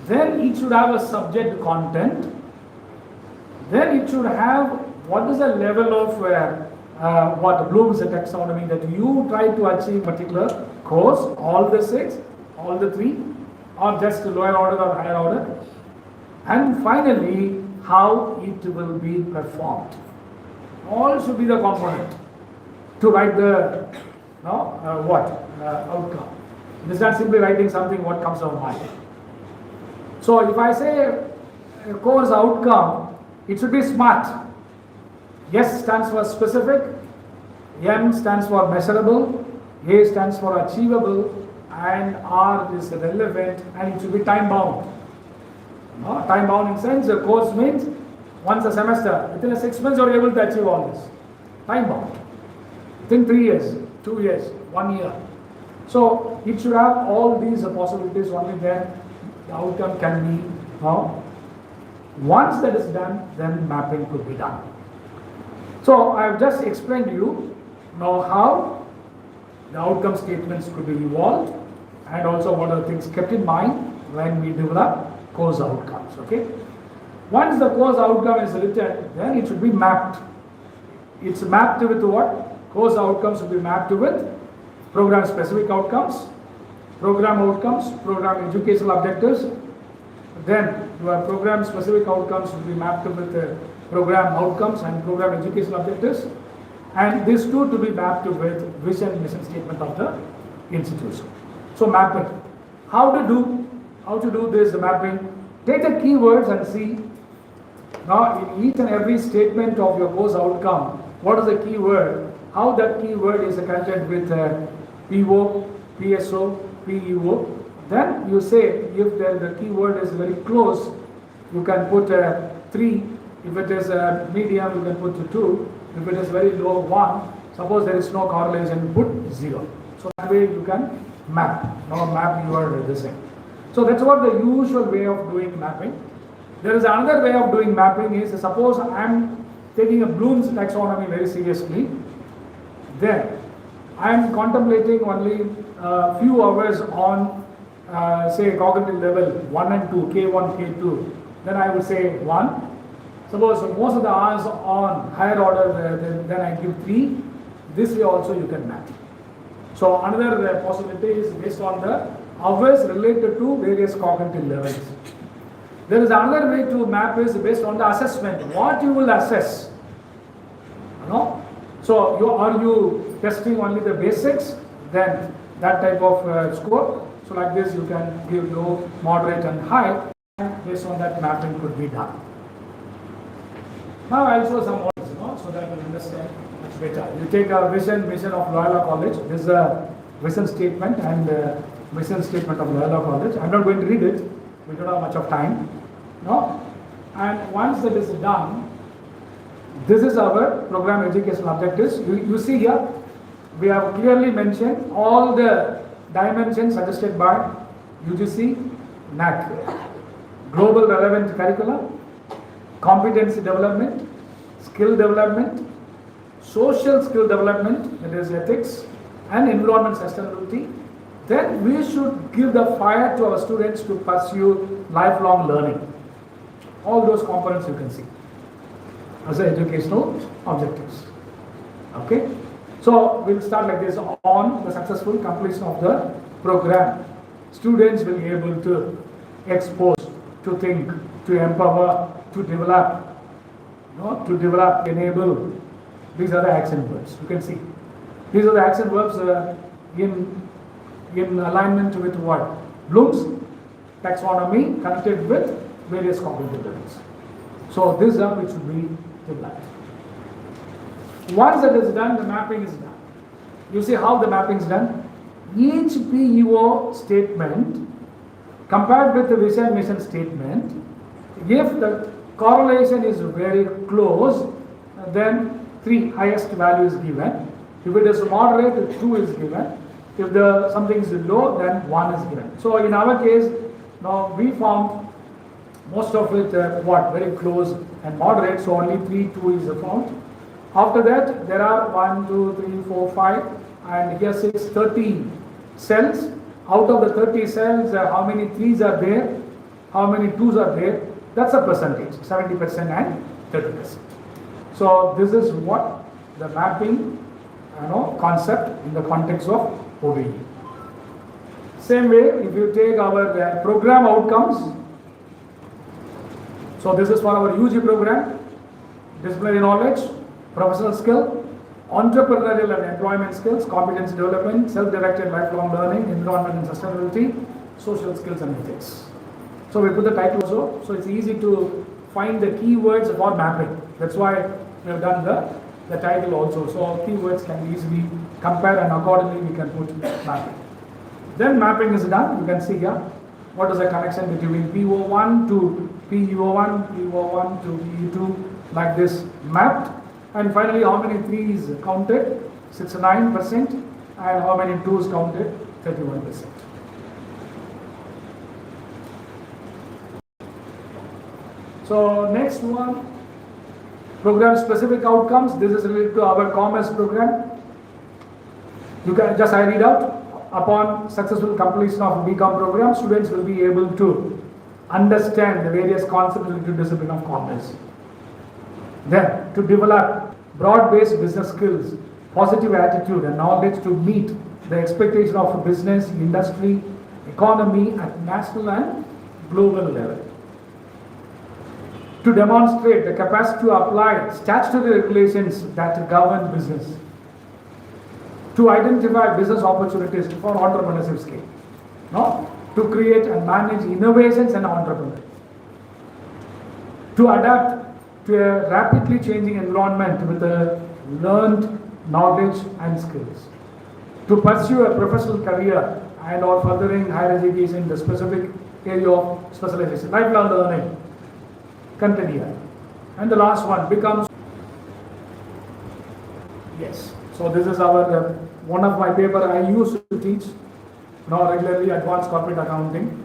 Speaker 4: Then it should have a subject content. Then it should have what is the level of what Bloom's taxonomy that you try to achieve particular course, all the 6, all the 3, or just lower order or higher order. And finally, how it will be performed. All should be the component to write the outcome. It is not simply writing something what comes to our mind. So if I say a course outcome, it should be SMART. S stands for specific, M stands for measurable, A stands for achievable, and R is relevant, and it should be time bound. Time bound in sense, the course means once a semester, within 6 months you are able to achieve all this. Time bound. Within 3 years, 2 years, 1 year. So it should have all these possibilities, only then the outcome can be once that is done, then mapping could be done. So I have just explained to you now how the outcome statements could be evolved and also what are things kept in mind when we develop course outcomes. Okay. Once the course outcome is written, then it should be mapped. It's mapped with what? Course outcomes should be mapped with program specific outcomes, program educational objectives. Then your program specific outcomes should be mapped with program outcomes and program educational objectives, and these two to be mapped with vision mission statement of the institution. So mapping. How to do this mapping? Take the keywords and see now in each and every statement of your course outcome, what is the keyword? How that keyword is connected with PO, PSO, PEO. Then you say if the keyword is very close, you can put 3. If it is medium, you can put 2. If it is very low, 1. Suppose there is no correlation, put 0. So that way you can map. Now map your design. So that's what the usual way of doing mapping. There is another way of doing mapping is, suppose I am taking a Bloom's taxonomy very seriously, then I am contemplating only a few hours on say cognitive level 1 and 2, K1, K2, then I would say 1. Suppose most of the hours on higher order, then I give 3. This way also you can map. So another possibility is based on the hours related to various cognitive levels. There is another way to map is based on the assessment. What you will assess. So are you testing only the basics? Then that type of score. So like this you can give low, moderate and high. And based on that mapping could be done. Now I'll show some models, so that you understand much better. You take a mission of Loyola College. This is a vision statement and mission statement of Loyola College. I'm not going to read it. We don't have much of time. And once that is done, this is our program educational objectives. You see here, we have clearly mentioned all the dimensions suggested by UGC, NAC. Global relevant curricula, competency development, skill development, social skill development, that is ethics, and environment sustainability. Then we should give the fire to our students to pursue lifelong learning. All those components you can see as educational objectives. Okay? So we'll start like this. On the successful completion of the program, students will be able to expose, to think, to empower, to develop, enable. These are the action verbs. You can see. These are the action verbs in alignment with what? Bloom's taxonomy connected with various cognitive levels. So this is how it should be developed. Once that is done, the mapping is done. You see how the mapping is done? Each PEO statement compared with the vision mission statement, if the correlation is very close, then 3 highest value is given. If it is moderate, 2 is given. If something is low, then 1 is given. So in our case, now we found most of it very close and moderate, so only 3, 2 is found. After that, there are 1, 2, 3, 4, 5, and here 6, 30 cells. Out of the 30 cells, how many 3s are there, how many 2s are there, that's a percentage, 70% and 30%. So this is what the mapping concept in the context of OBE. Same way, if you take our program outcomes, so this is for our UG program, disciplinary knowledge, professional skill, entrepreneurial and employment skills, competency development, self-directed lifelong learning, environment and sustainability, social skills and ethics. So we put the title also, so it's easy to find the keywords for mapping. That's why we have done the title also. So all keywords can easily compare and accordingly we can put mapping. Then mapping is done. You can see here what is the connection between PO1 to PEO1, PO1 to PE2, like this mapped. And finally, how many 3s counted? 69%, and how many 2s counted? 31%. So next one, program specific outcomes. This is related to our commerce program. You can just I read out. Upon successful completion of BCom program, students will be able to understand the various concepts related to discipline of commerce. Then to develop broad-based business skills, positive attitude and knowledge to meet the expectation of business, industry, economy at national and global level. To demonstrate the capacity to apply statutory regulations that govern business. To identify business opportunities for entrepreneurship scale. To create and manage innovations and entrepreneurs. To adapt to a rapidly changing environment with a learned knowledge and skills. To pursue a professional career and or furthering higher education in the specific area of specialization. Lifelong learning, continue. And the last one becomes, yes. So this is our one of my paper I used to teach now regularly, advanced corporate accounting.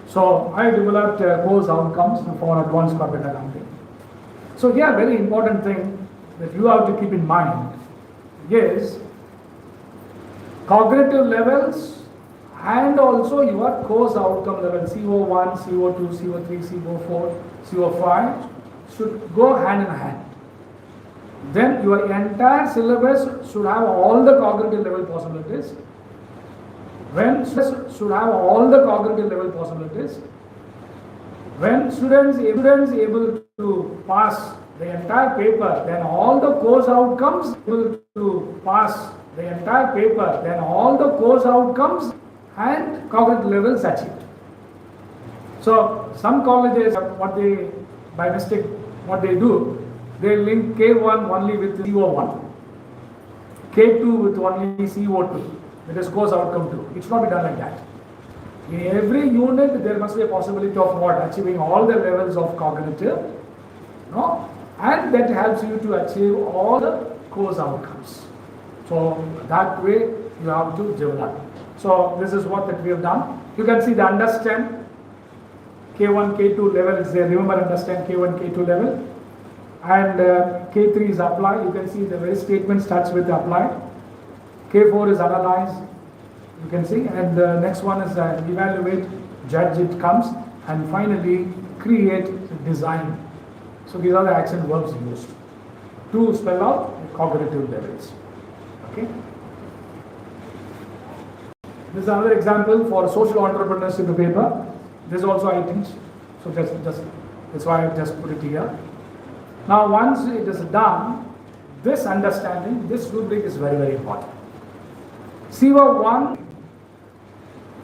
Speaker 4: So I developed course outcomes for advanced corporate accounting. So here very important thing that you have to keep in mind is cognitive levels and also your course outcome level CO1, CO2, CO3, CO4, CO5 should go hand in hand. Then your entire syllabus should have all the cognitive level possibilities. When should have all the cognitive level possibilities. When students able to pass the entire paper, then all the course outcomes able to pass the entire paper, then all the course outcomes and cognitive levels achieved. So some colleges, what they by mistake what they do, they link K1 only with CO1, K2 with only CO2. It is course outcome 2. It should not be done like that. In every unit, there must be a possibility of what? Achieving all the levels of cognitive, no? And that helps you to achieve all the course outcomes. So that way you have to develop. So this is what that we have done. You can see the understand K1, K2 level is there. Remember, understand K1, K2 level. And K3 is apply. You can see the very statement starts with apply. K4 is analyze, you can see, and the next one is evaluate, judge, it comes, and finally create, design. So these are the action verbs used to spell out cognitive levels. Okay. This is another example for social entrepreneurs in the paper. This also I teach, so just that's why I just put it here. Now once it is done, this understanding, this rubric is very, very important. CO1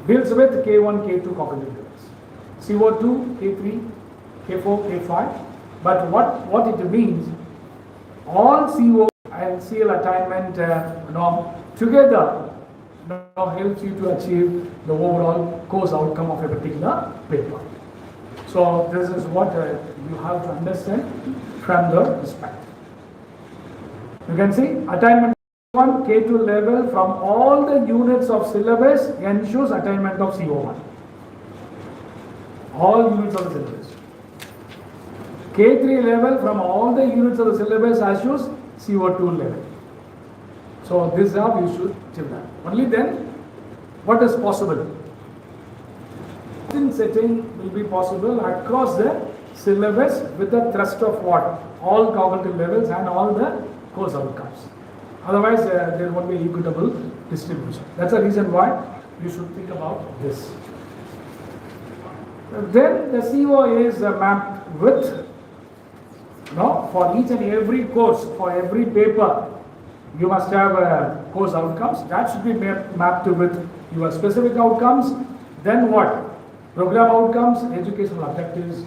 Speaker 4: deals with K1, K2 cognitive levels. CO2, K3, K4, K5. But what it means, all CO and CL attainment together helps you to achieve the overall course outcome of a particular paper. So this is what you have to understand from the perspective. You can see attainment 1 K2 level from all the units of syllabus ensures attainment of CO1. All units of the syllabus. K3 level from all the units of the syllabus assures CO2 level. So this is how you should achieve that. Only then, what is possible? Setting will be possible across the syllabus with the thrust of what? All cognitive levels and all the course outcomes. Otherwise, there won't be equitable distribution. That's the reason why you should think about this. Then the CO is mapped with, for each and every course, for every paper, you must have course outcomes. That should be mapped with your specific outcomes. Then what? Program outcomes, educational objectives.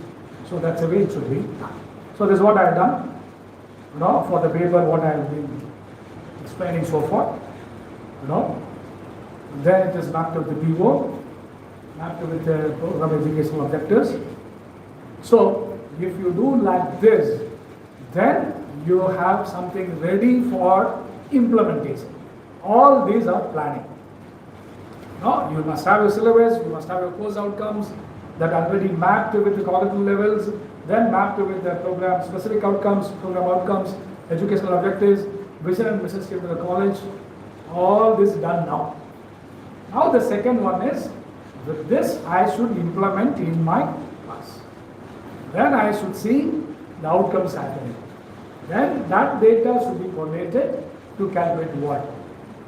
Speaker 4: So that's the way it should be done. So this is what I have done. For the paper, what I have been explaining so far. Then it is mapped with the PO, mapped with the program educational objectives. So if you do like this, then you have something ready for implementation. All these are planning. You must have your syllabus, you must have your course outcomes that are already mapped with the cognitive levels, then mapped with the program specific outcomes, program outcomes, educational objectives, vision and mission statement of the college. All this done now. Now the second one is, with this I should implement in my class. Then I should see the outcomes happening. Then that data should be collated to calculate what?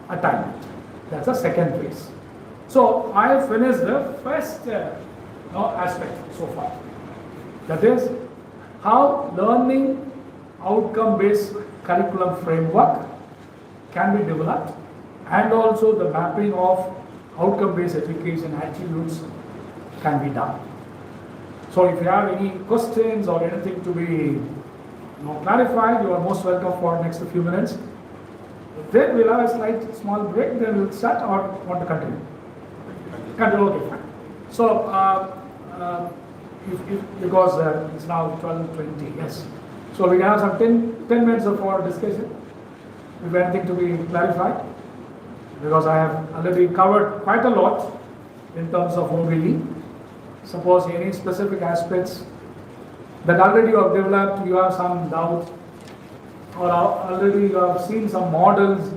Speaker 4: Attainment. That's the second phase. So I finished the first aspect so far. That is how learning outcome-based curriculum framework can be developed, and also the mapping of outcome-based education attributes can be done. So if you have any questions or anything to be clarified, you are most welcome for next few minutes. Then we'll have a small break, then we'll start or want to continue. Continue, okay, fine. So, because it's now 12:20, yes. So we have some 10 minutes of our discussion. If anything to be clarified, because I have already covered quite a lot in terms of OBE. Suppose any specific aspects that already you have developed, you have some doubt, or already you have seen some models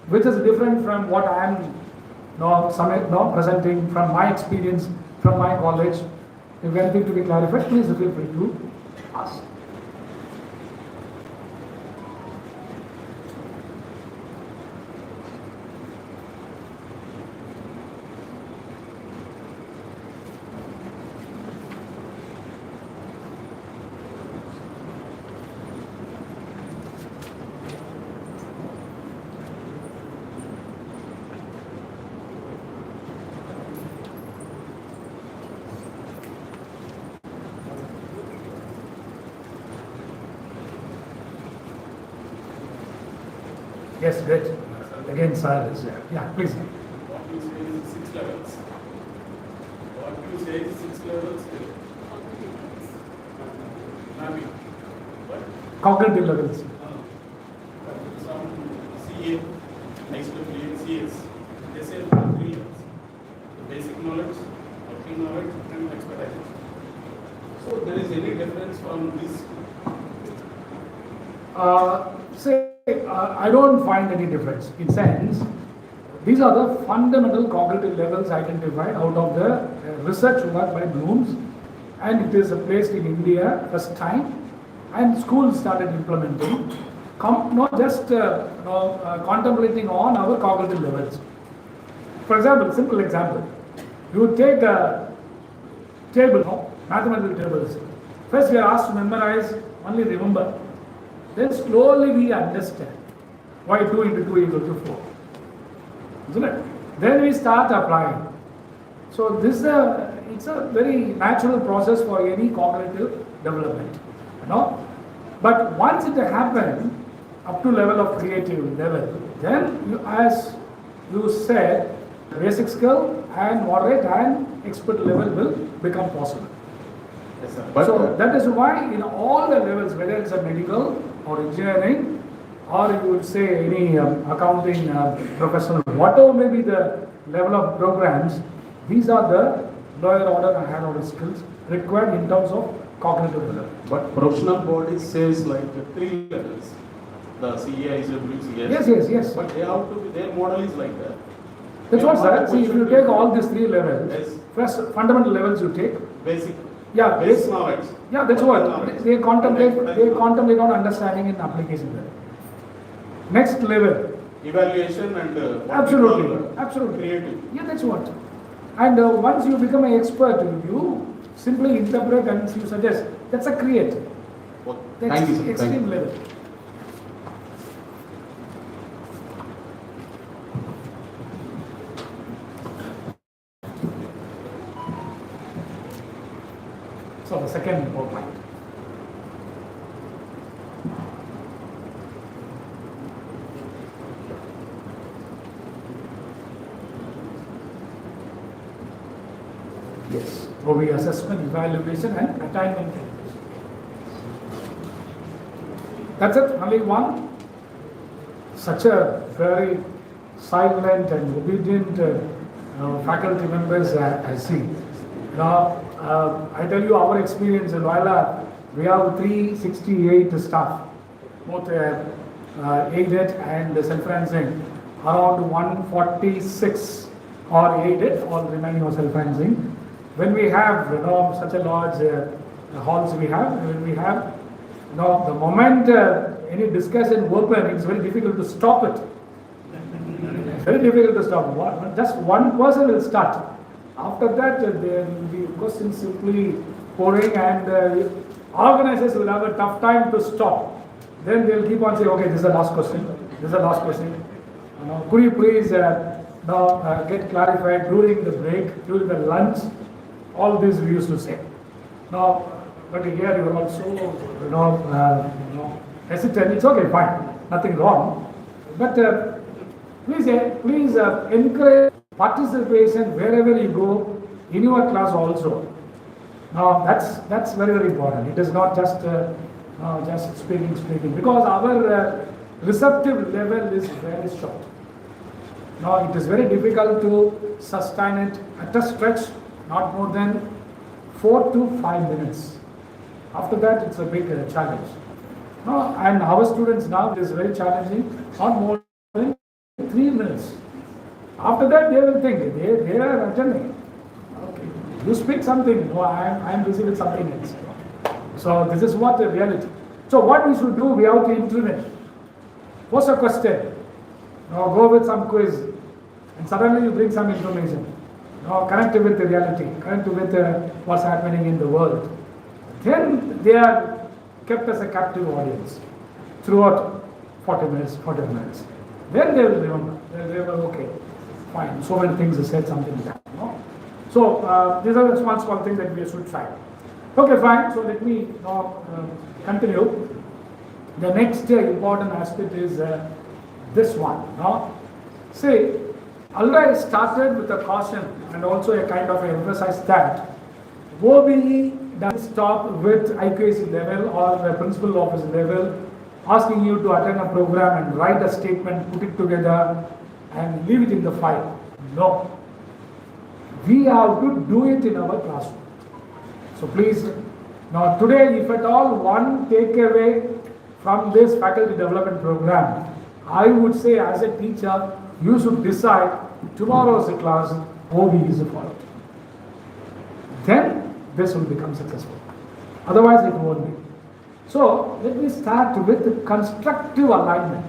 Speaker 4: which is different from what I am presenting from my experience, from my college. If anything to be clarified, please feel free to ask. Yes, great. Again, silence. Yeah, please.
Speaker 5: What you say is 6 levels. What you say is 6 levels. Maybe. But
Speaker 4: Cognitive levels.
Speaker 5: some CA, next to CS, they say 3 levels. Basic knowledge, working knowledge, and expertise. So there is any difference from this?
Speaker 4: I don't find any difference. In sense, these are the fundamental cognitive levels identified out of the research work by Bloom's, and it is placed in India first time, and schools started implementing, not just contemplating on our cognitive levels. For example, simple example, you take a table, mathematical tables. First we are asked to memorize, only remember. Then slowly we understand why 2 into 2 equals to 4. Isn't it? Then we start applying. So this it's a very natural process for any cognitive development. But once it happens up to level of creative level, then you, as you said, basic skill and moderate and expert level will become possible.
Speaker 5: Yes, sir.
Speaker 4: So that is why in all the levels, whether it's a medical or engineering, or you would say any accounting professional, whatever may be the level of programs, these are the lower order and higher order skills required in terms of cognitive level.
Speaker 5: But professional body says like 3 levels. The CA, IWCS.
Speaker 4: Yes.
Speaker 5: But they have to be, their model is like that.
Speaker 4: That's what, sir. See, if you take all these 3 levels,
Speaker 5: Yes.
Speaker 4: first fundamental levels you take.
Speaker 5: Basic.
Speaker 4: Yeah,
Speaker 5: Basic knowledge.
Speaker 4: Yeah, that's
Speaker 5: Working
Speaker 4: what
Speaker 5: knowledge.
Speaker 4: they contemplate on understanding and application level. Next level.
Speaker 5: Evaluation and what we call,
Speaker 4: Absolutely.
Speaker 5: creative.
Speaker 4: Yeah, that's what. And once you become an expert, you simply interpret and you suggest. That's a creative. That's
Speaker 5: Thank you, sir. Thank
Speaker 4: extreme
Speaker 5: you.
Speaker 4: level. So the second point. Yes, OB assessment, evaluation and attainment. That's it, only one. Such a very silent and obedient faculty members I see. Now, I tell you our experience in Loyola, we have 368 staff, both aided and self-financing, around 146 are aided, all remaining are self-financing. When we have such a large halls we have, when we have the moment any discussion open, it's very difficult to stop it. Very difficult to stop. Just one person will start. After that, there will be questions simply pouring, and organizers will have a tough time to stop. Then they'll keep on saying, okay, this is the last question. This is the last question. Could you please get clarified during the break, during the lunch? All this we used to say. Now, but here you are also, hesitant. It's okay, fine, nothing wrong. But please encourage participation wherever you go, in your class also. Now that's very, very important. It is not just speaking, because our receptive level is very short. Now it is very difficult to sustain it at a stretch, not more than 4 to 5 minutes. After that, it's a big challenge. And our students now, it is very challenging, not more than 3 minutes. After that, they will think, they are attending. Okay. You speak something, no, I am busy with something else. So this is what the reality. So what we should do, we have to implement. Pose a question, go with some quiz, and suddenly you bring some information. Connect it with the reality, connect it with what's happening in the world. Then they are kept as a captive audience throughout 40 minutes, 40 minutes. Then they will remember. They will, okay, fine. So many things are said, something like that. So these are the small things that we should try. Okay, fine. So let me now continue. The next important aspect is this one. See, although I started with a caution and also a kind of emphasize that OBE doesn't stop with IQAC level or the principal office level, asking you to attend a program and write a statement, put it together and leave it in the file. No. We have to do it in our classroom. So please, now today if at all one takeaway from this faculty development program, I would say as a teacher, you should decide tomorrow's class, OBE is followed. Then this will become successful. Otherwise it won't be. So let me start with the constructive alignment.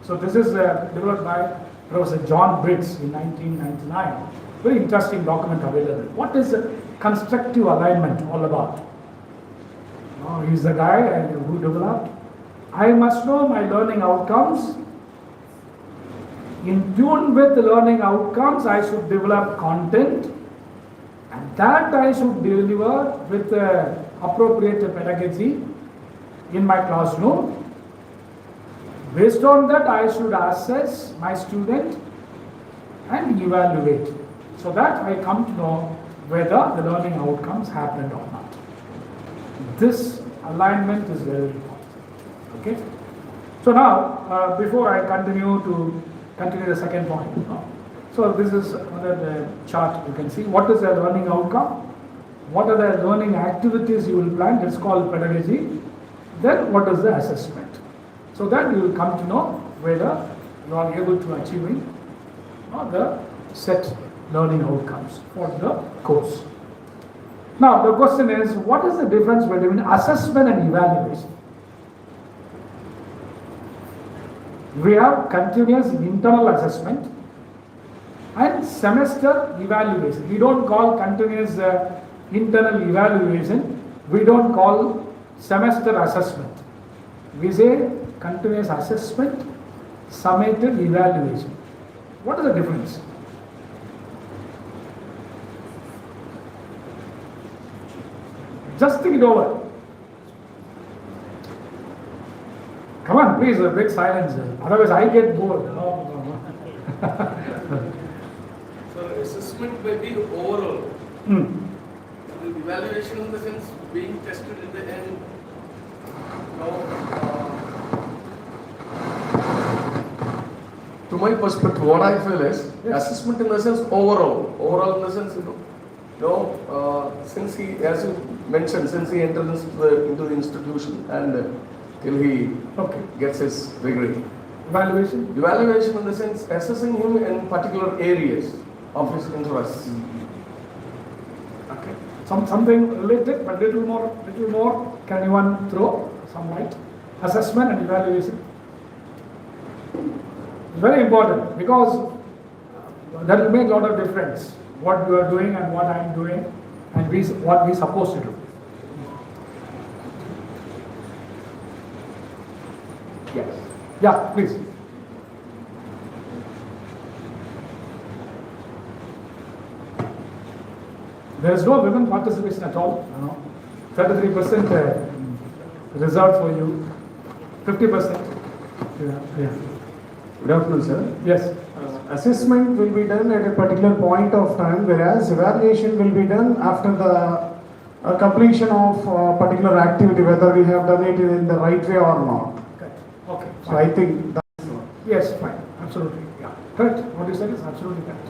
Speaker 4: So this is developed by Professor John Briggs in 1999. Very interesting document available. What is constructive alignment all about? He's the guy who developed. I must know my learning outcomes. In tune with the learning outcomes, I should develop content, and that I should deliver with appropriate pedagogy in my classroom. Based on that, I should assess my student and evaluate, so that I come to know whether the learning outcomes happened or not. This alignment is very important. Okay. So now, before I continue the second point. So this is another chart you can see. What is the learning outcome? What are the learning activities you will plan? It's called pedagogy. Then what is the assessment? So that you will come to know whether you are able to achieve the set learning outcomes for the course. Now the question is, what is the difference between assessment and evaluation? We have continuous internal assessment and semester evaluation. We don't call continuous internal evaluation. We don't call semester assessment. We say continuous assessment, summative evaluation. What is the difference? Just think it over. Come on, please, break silence. Otherwise, I get bored.
Speaker 6: So, assessment may be overall. The evaluation in the sense being tested in the end. To my perspective, what I feel is assessment in the sense overall. Overall in the sense, since he, as you mentioned, since he entered into the institution and till he gets his degree.
Speaker 4: Evaluation?
Speaker 6: Evaluation in the sense assessing him in particular areas of his interests.
Speaker 4: Okay. Something related, but little more. Can anyone throw some light? Assessment and evaluation. It's very important because that will make a lot of difference. What you are doing and what I am doing, and what we are supposed to do. Yes. Yeah, please. There is no women participation at all. 33% reserved for you. 50%. Yeah.
Speaker 7: Good afternoon, sir.
Speaker 4: Yes.
Speaker 7: assessment will be done at a particular point of time, whereas evaluation will be done after the completion of particular activity, whether we have done it in the right way or not.
Speaker 4: Correct. Okay.
Speaker 7: So I think that's
Speaker 4: Yes, fine. Absolutely. Yeah. Correct. What you said is absolutely correct.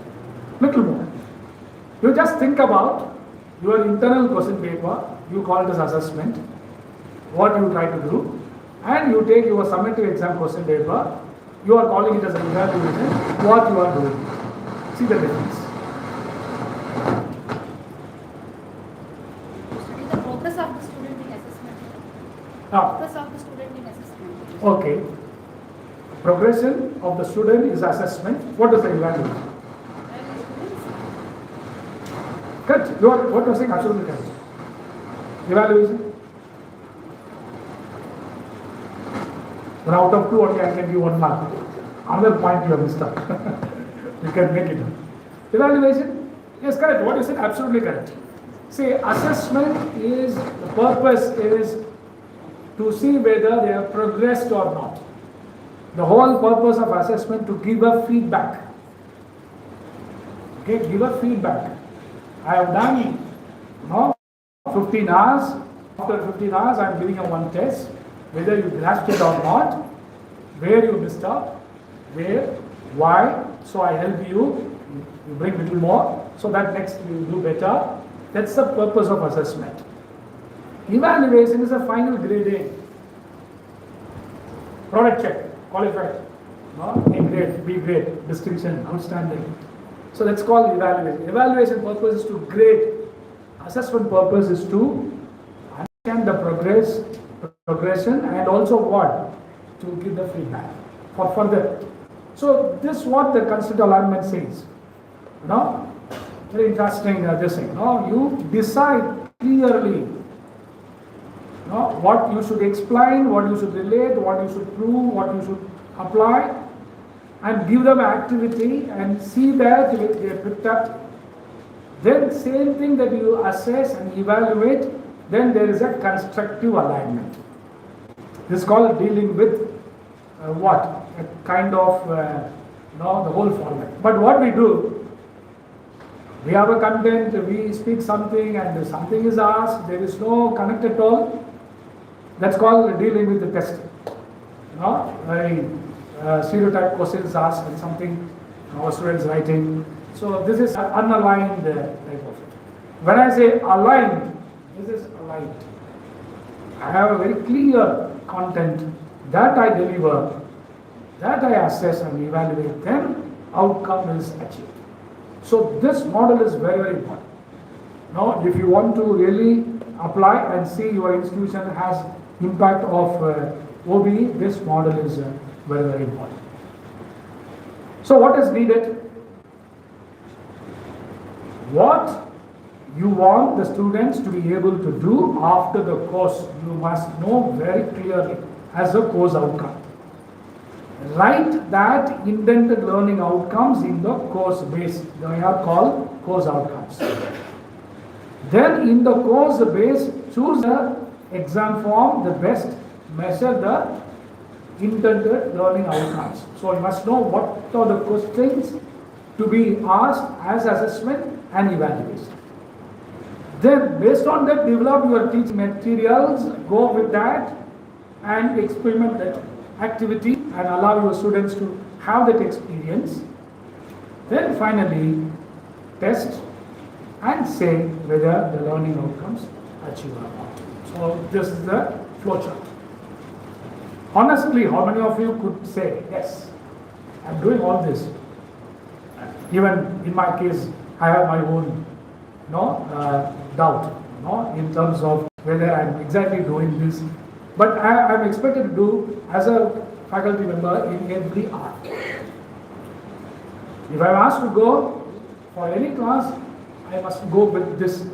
Speaker 4: Little more. You just think about your internal question paper, you call it as assessment, what you try to do, and you take your summative exam question paper, you are calling it as an evaluation, what you are doing. See the difference.
Speaker 8: Study the progress of the student in assessment.
Speaker 4: Now,
Speaker 8: Progress of the student in assessment.
Speaker 4: okay. Progression of the student is assessment. What is the evaluation?
Speaker 8: And the students,
Speaker 4: Correct. What you are saying absolutely correct. Evaluation. But out of 2 only I can give 1 mark. Another point you have missed out. You can make it. Evaluation. Yes, correct. What you said absolutely correct. See, assessment is, the purpose is to see whether they have progressed or not. The whole purpose of assessment to give a feedback. Okay, give a feedback. I have done, 15 hours. After 15 hours, I am giving you 1 test. Whether you grasped it or not, where you missed out, where, why. So I help you. You bring little more, so that next you do better. That's the purpose of assessment. Evaluation is a final grading. Product check, qualified, A grade, B grade, distinction, outstanding. So that's called evaluation. Evaluation purpose is to grade. Assessment purpose is to understand the progression and also what? To give the feedback for further. So this is what the concept alignment says. Very interesting this thing. You decide clearly what you should explain, what you should relate, what you should prove, what you should apply, and give them activity and see that they are picked up. Then same thing that you assess and evaluate, then there is a constructive alignment. This is called dealing with what? A kind of the whole format. But what we do, we have a content, we speak something and something is asked, there is no connect at all. That's called dealing with the test. Very stereotype questions asked and something our students writing. So this is unaligned type of it. When I say aligned, this is aligned. I have a very clear content that I deliver, that I assess and evaluate, then outcome is achieved. So this model is very, very important. Now, if you want to really apply and see your institution has impact of OBE, this model is very, very important. So what is needed? What you want the students to be able to do after the course, you must know very clearly as a course outcome. Write that intended learning outcomes in the course base. They are called course outcomes. Then in the course base, choose the exam form, the best measure the intended learning outcomes. So you must know what are the questions to be asked as assessment and evaluation. Then based on that, develop your teaching materials, go with that and experiment that activity and allow your students to have that experience. Then finally, test and say whether the learning outcomes achieved or not. So this is the flowchart. Honestly, how many of you could say, yes, I'm doing all this. Even in my case, I have my own doubt in terms of whether I'm exactly doing this. But I'm expected to do as a faculty member in every art. If I'm asked to go for any class, I must go with this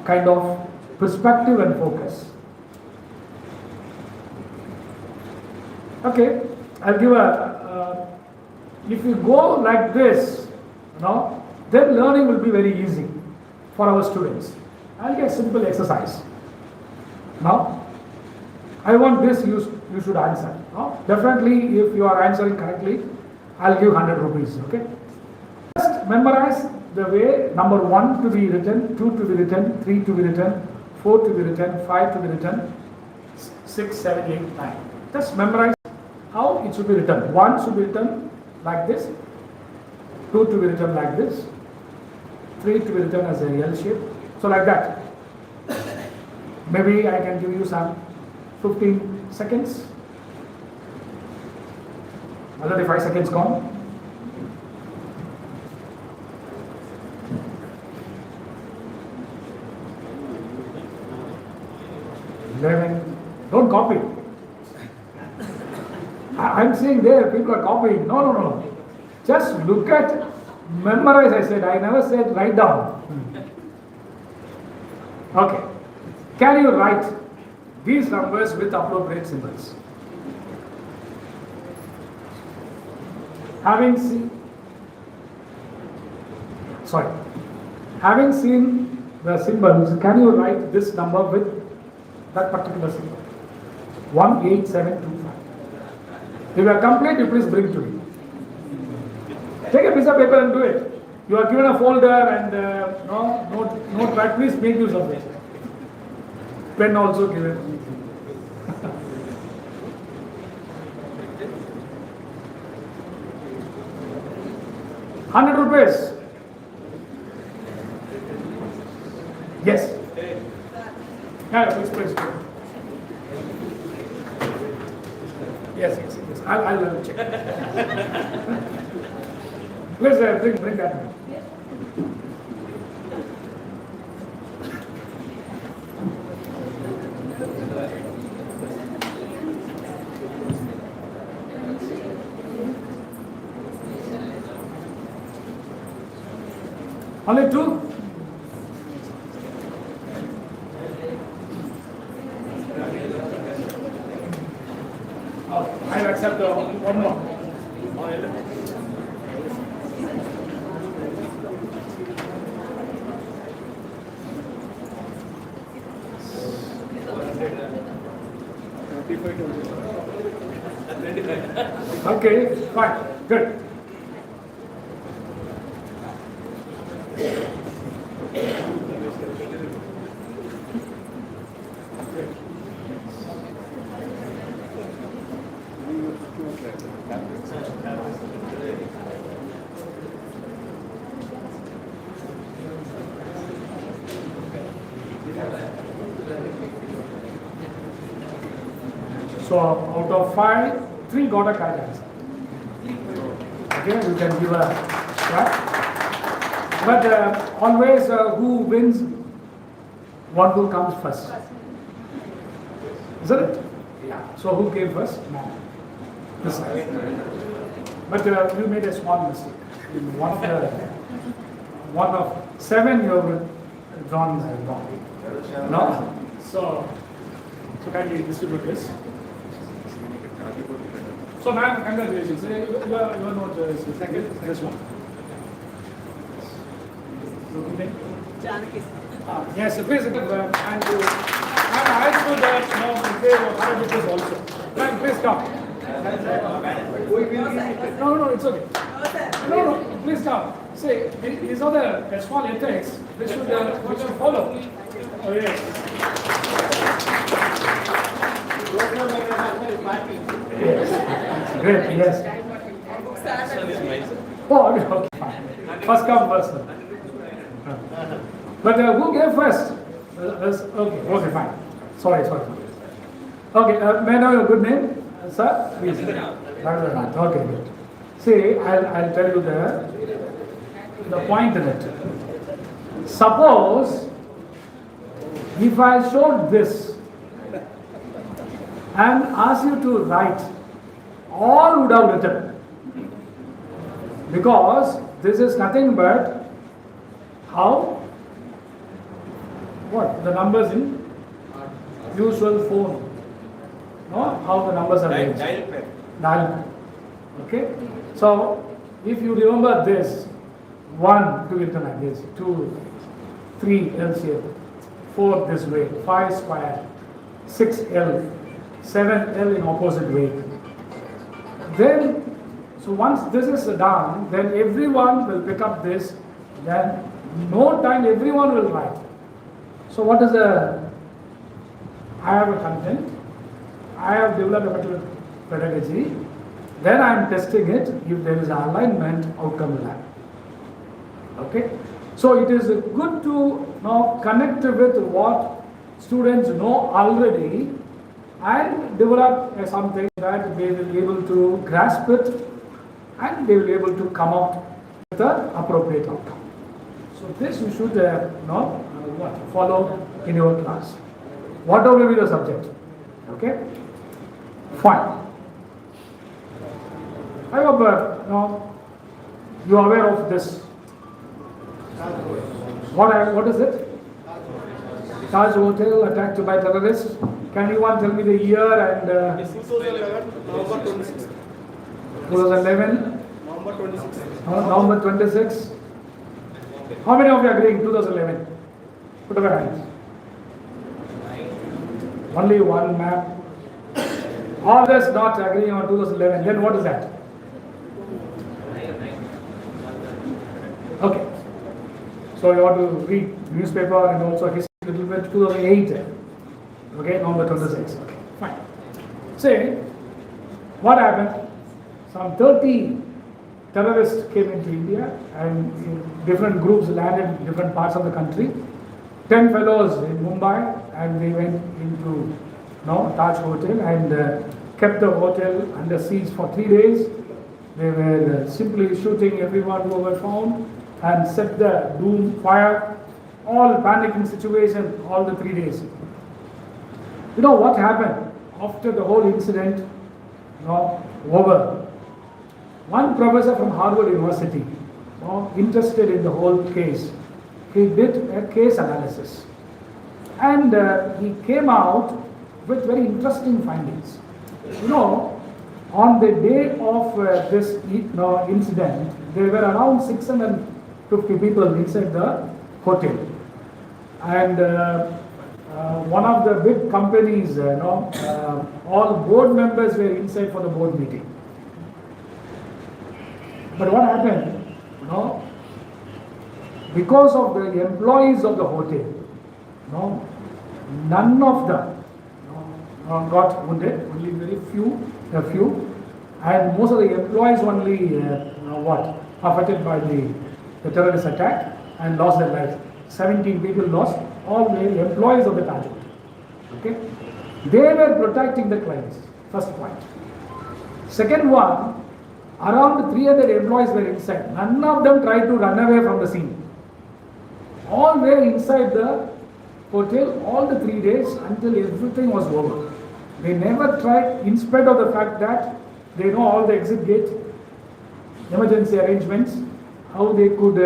Speaker 4: kind of perspective and focus. Okay, I'll give if you go like this, then learning will be very easy for our students. I'll get simple exercise. Now, I want this, you should answer. Definitely, if you are answering correctly, I'll give 100 rupees, okay? Just memorize the way number 1 to be written, 2 to be written, 3 to be written, 4 to be written, 5 to be written, 6, 7, 8, 9. Just memorize how it should be written. 1 should be written like this, 2 to be written like this, 3 to be written as a L shape. So like that. Maybe I can give you some 15 seconds. Already 5 seconds gone. Don't copy. I'm saying there, people are copying. No. Just look at, memorize, I said. I never said write down. Okay. Can you write these numbers with appropriate symbols? Having seen the symbols, can you write this number with that particular symbol? 18725. If you are complete, you please bring to me. Take a piece of paper and do it. You are given a folder and notepad. Please make use of it. Pen also given. 100 rupees. Yes. Yeah, please. Yes. I'll check. Please bring that. Only 2? I accept one more. Okay, fine, good. So out of 5, 3 got a correct answer. Okay, you can give a clap. But always who wins, one who comes first. Isn't it? Yeah. So who came first? No. This side. But you made a small mistake. In one of 7 you have drawn wrong. No? So kindly distribute this. So ma'am, congratulations. You are not second, this one. Yes, please. And I should pay 100 rupees also. Ma'am, please come. No, it's okay. No, please come. See, these are the small intakes. They should follow. Oh, yes. Yes. Great, yes. Oh, okay. First come first. But who gave first? Okay, fine. Sorry. Okay, may I know your good name, sir? Please. Raghunathan. Okay, good. See, I'll tell you the point in it. Suppose if I showed this and asked you to write, all would have written. Because this is nothing but the numbers in usual phone. No? How the numbers are arranged. Dial. Okay? So, if you remember this, 1 to written like this, 2, 3 L shape, 4 this way, 5 square, 6 L, 7 L in opposite way. Then So once this is done, then everyone will pick up this, then no time everyone will write. So what is I have a content, I have developed a particular pedagogy, then I am testing it. If there is alignment, outcome will happen. Okay? So it is good to now connect with what students know already and develop something that they will be able to grasp it and they will be able to come out with the appropriate outcome. So this you should follow in your class. Whatever will be the subject. Okay? Fine. I hope you are aware of this. What is it? Taj Hotel attacked by terrorists. Can anyone tell me the year and
Speaker 6: 2011, November 26.
Speaker 4: 2011?
Speaker 6: November 26.
Speaker 4: November 26. How many of you are agreeing 2011? Put up your hands. Only one ma'am. Others not agreeing on 2011. Then what is that? Okay. So you want to read newspaper and also history a little bit. 2008. Okay, November 26. Okay, fine. Say, what happened? Some 30 terrorists came into India and different groups landed in different parts of the country. 10 fellows in Mumbai and they went into Taj Hotel and kept the hotel under siege for 3 days. They were simply shooting everyone who were found and set the doom fire, all panicking situation all the 3 days. You know what happened after the whole incident over? One professor from Harvard University, interested in the whole case, he did a case analysis and he came out with very interesting findings. On the day of this incident, there were around 650 people inside the hotel. And one of the big companies, all board members were inside for the board meeting. But what happened? Because of the employees of the hotel, none of them got wounded, only a few, and most of the employees only affected by the terrorist attack and lost their lives. 17 people lost, all the employees of the Taj Hotel. Okay? They were protecting the clients, first point. Second one, around 300 employees were inside. None of them tried to run away from the scene. All were inside the hotel all the 3 days until everything was over. They never tried, in spite of the fact that they know all the exit gate, emergency arrangements, how they could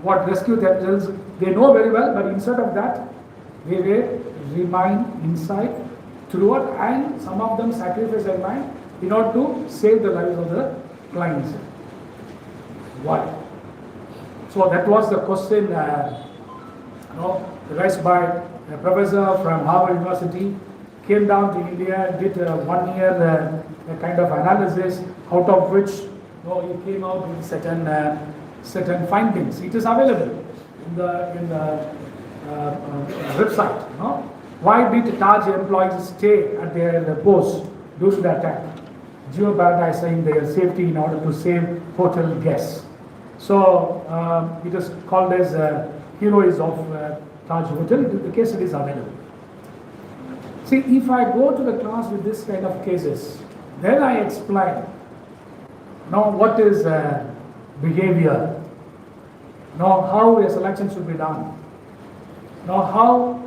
Speaker 4: what rescue themselves, they know very well, but instead of that, they were remain inside throughout, and some of them sacrificed their mind in order to save the lives of the clients. Why? So that was the question raised by a professor from Harvard University, came down to India, did 1 year kind of analysis, out of which he came out with certain findings. It is available in the website. Why did Taj employees stay at their posts during the attack? Jeopardizing their safety in order to save hotel guests. So it is called as heroes of Taj Hotel. The case study is available. See, if I go to the class with this kind of cases, then I explain what is behavior, how a selection should be done, how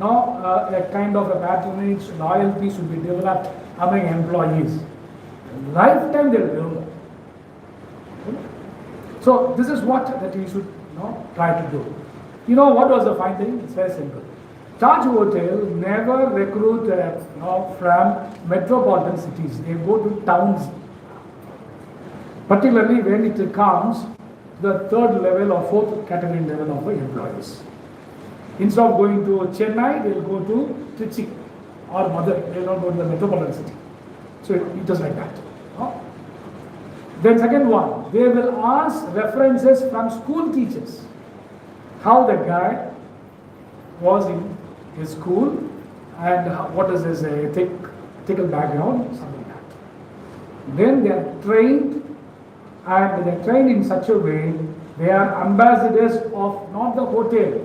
Speaker 4: a kind of a patronage, loyalty should be developed among employees. Lifetime they will learn. So this is what that we should try to do. What was the finding? It's very simple. Taj Hotel never recruit from metropolitan cities. They go to towns, particularly when it comes to the third level or fourth category level of employees. Instead of going to Chennai, they will go to Trichy or Madurai. They will not go to the metropolitan city. So it is like that. Then second one, they will ask references from school teachers. How the guy was in his school and what is his ethical background, something like that. Then they are trained, and they are trained in such a way, they are ambassadors of not the hotel,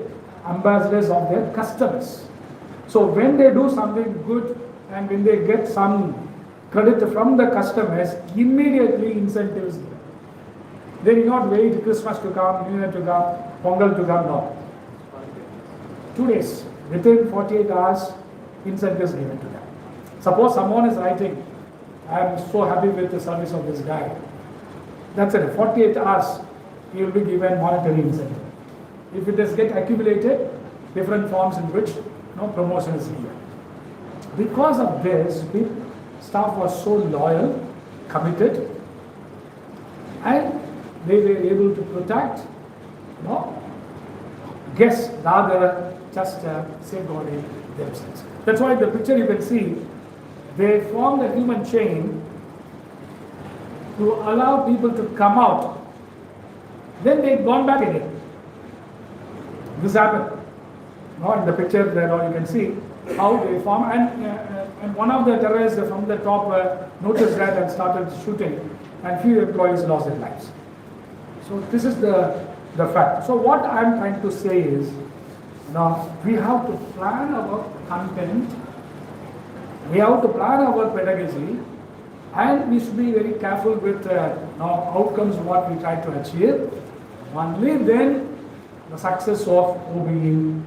Speaker 4: ambassadors of their customers. So when they do something good and when they get some credit from the customers, immediately incentives given. They do not wait Christmas to come, New Year to come, Pongal to come, no. 2 days, within 48 hours, incentives given to them. Suppose someone is writing, I am so happy with the service of this guy. That's it, 48 hours, he will be given monetary incentive. If it does get accumulated, different forms in which promotion is given. Because of this, the staff was so loyal, committed, and they were able to protect guests rather just safeguarding themselves. That's why the picture you can see, they formed a human chain to allow people to come out. Then they've gone back again. This happened. In the picture there you can see how they form, and one of the terrorists from the top noticed that and started shooting, and few employees lost their lives. So this is the fact. So what I'm trying to say is, now we have to plan our content, we have to plan our pedagogy, and we should be very careful with outcomes what we try to achieve. Only then the success of OBE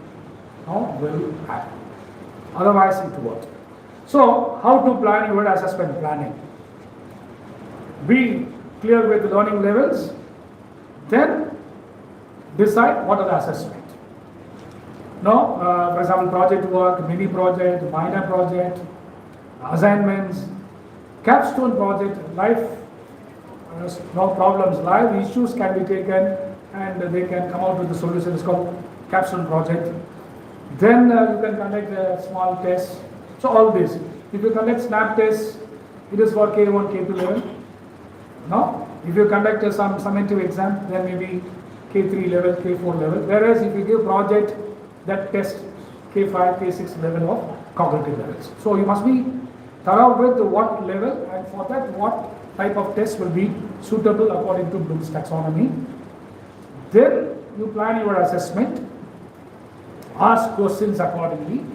Speaker 4: will happen. Otherwise it won't. So how to plan your assessment planning? Be clear with the learning levels, then decide what are the assessment. For example, project work, mini project, minor project, assignments, capstone project, life problems, live issues can be taken and they can come out with the solution. It's called capstone project. Then you can conduct a small test. So all this. If you conduct snap tests, it is for K1, K2 level. If you conduct some summative exam, then maybe K3 level, K4 level. Whereas if you give project, that test K5, K6 level of cognitive levels. So you must be thorough with what level, and for that what type of test will be suitable according to Bloom's taxonomy. Then you plan your assessment, ask questions accordingly.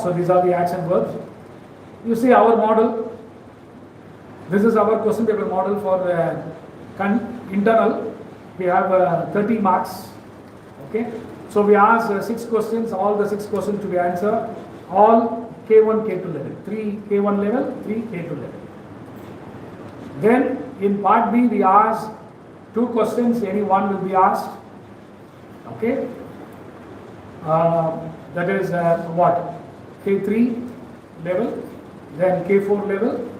Speaker 4: So these are the action verbs. You see our model. This is our question paper model for internal. We have 30 marks. Okay. So we ask 6 questions, all the 6 questions to be answered, all K1, K2 level, 3 K1 level, 3 K2 level. Then in part B we ask 2 questions, any one will be asked. Okay. That is what? K3 level, then K4 level,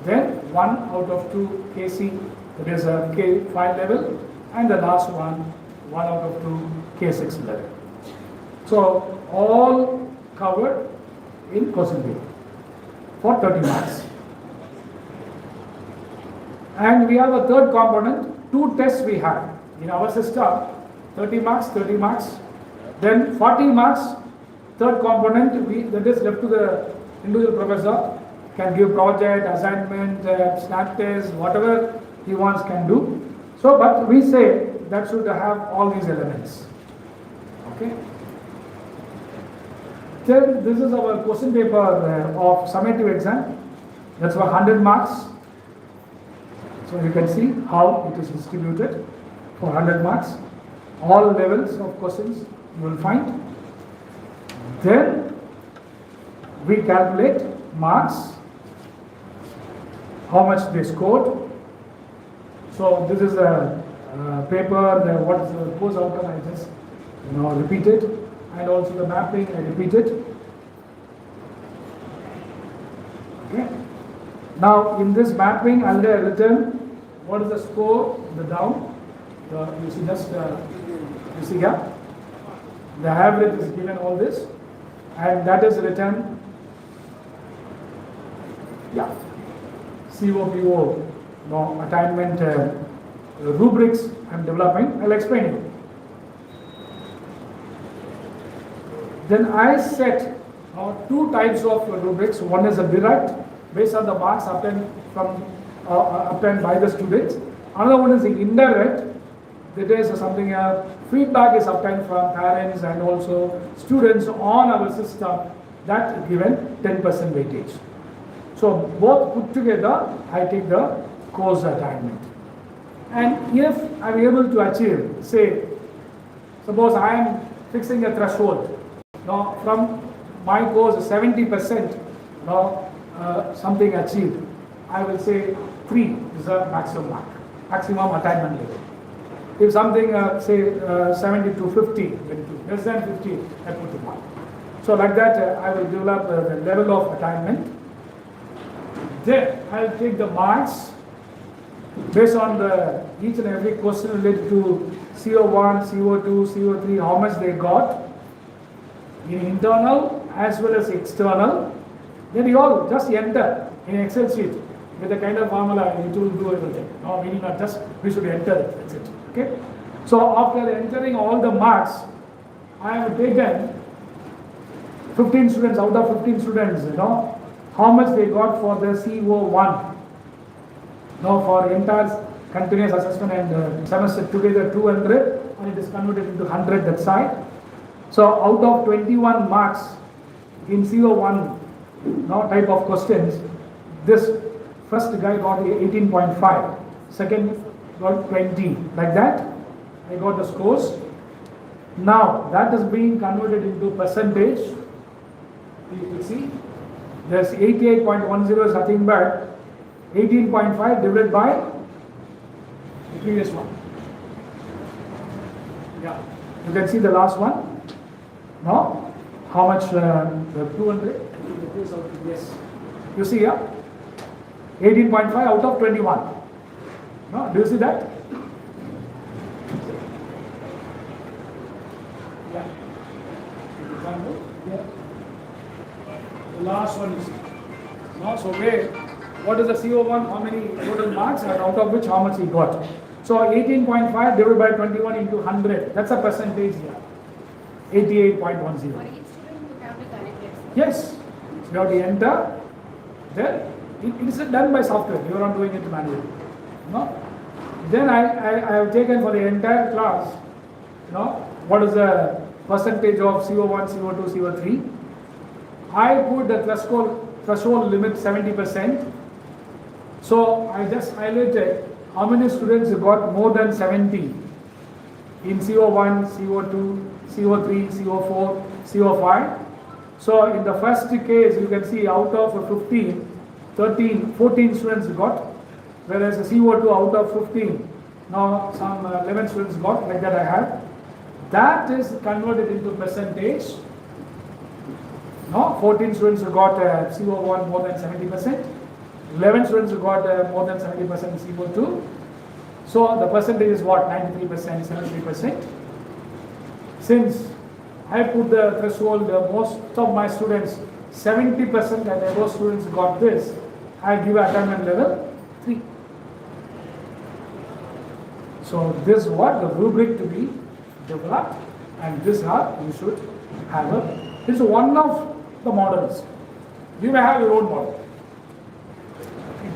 Speaker 4: then 1 out of 2 KC, that is K5 level, and the last one, 1 out of 2 K6 level. So all covered in question paper for 30 marks. And we have a third component, 2 tests we have in our system, 30 marks, then 40 marks, third component, that is left to the individual professor, can give project, assignment, snap test, whatever he wants can do. So, but we say that should have all these elements. Okay. Then this is our question paper of summative exam. That's for 100 marks. So you can see how it is distributed for 100 marks. All levels of questions you will find. Then we calculate marks, how much they scored. So this is a paper, what is the course outcome, I just repeated, and also the mapping I repeated. Okay. Now in this mapping I have written what is the score, the down, you see just you see here, the average is given all this, and that is written, COPO attainment rubrics I'm developing. I'll explain you. Then I set two types of rubrics. One is a direct, based on the marks obtained by the students. Another one is the indirect. That is something feedback is obtained from parents and also students on our system, that given 10% weightage. So both put together, I take the course attainment. And if I'm able to achieve, say, suppose I am fixing a threshold. Now from my course 70%, something achieved, I will say 3 is the maximum mark, maximum attainment level. If something say 70 to 50, less than 50, I put the mark. So like that I will develop the level of attainment. Then I will take the marks based on each and every question related to CO1, CO2, CO3, how much they got in internal as well as external. Then you all just enter in Excel sheet with the kind of formula, it will do everything. No, we need not just, we should enter it, that's it. Okay? So after entering all the marks, I have taken 15 students, out of 15 students, how much they got for the CO1. For entire continuous assessment and semester together 200, and it is converted into 100 that side. So out of 21 marks in CO1 type of questions, this first guy got 18.5, second got 20, like that I got the scores. Now that is being converted into percentage. You can see there's 88.10 is nothing but 18.5 divided by the previous one. Yeah, you can see the last one. Now, how much the 200? Yes, you see here, 18.5 out of 21. No, do you see that? Yeah. Yeah. The last one you see. No, so what is the CO1, how many total marks, and out of which how much he got. So 18.5 divided by 21 into 100, that's a percentage here. 88.10.
Speaker 8: For each student you have to calculate.
Speaker 4: Yes, you have to enter. Then it is done by software. You are not doing it manually. Then I have taken for the entire class. What is the percentage of CO1, CO2, CO3? I put the threshold limit 70%. So I just highlighted how many students got more than 70 in CO1, CO2, CO3, CO4, CO5. So in the first case, you can see out of 15, 13, 14 students got, whereas the CO2 out of 15, now some 11 students got, like that I have. That is converted into percentage. 14 students got CO1 more than 70%, 11 students got more than 70% CO2. So the percentage is what? 93%, 73%. Since I put the threshold, most of my students, 70% and above students got this, I give attainment level 3. So this is what the rubric to be developed, and this is how you should have this is one of the models. You may have your own model.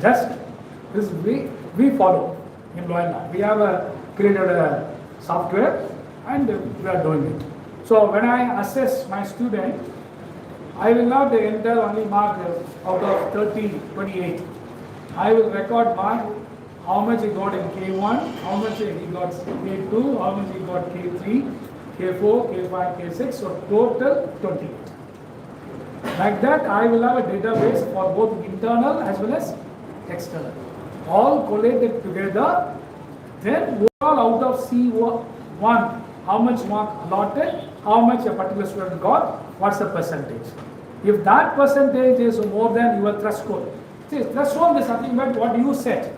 Speaker 4: Just this we follow in Loyola. We have created a software and we are doing it. So when I assess my student, I will not enter only mark out of 30, 28. I will record mark how much he got in K1, how much he got K2, how much he got K3, K4, K5, K6, so total 28. Like that, I will have a database for both internal as well as external. All collated together, then overall out of C1, how much mark allotted, how much a particular student got, what's the percentage. If that percentage is more than your threshold, see, threshold is nothing but what you set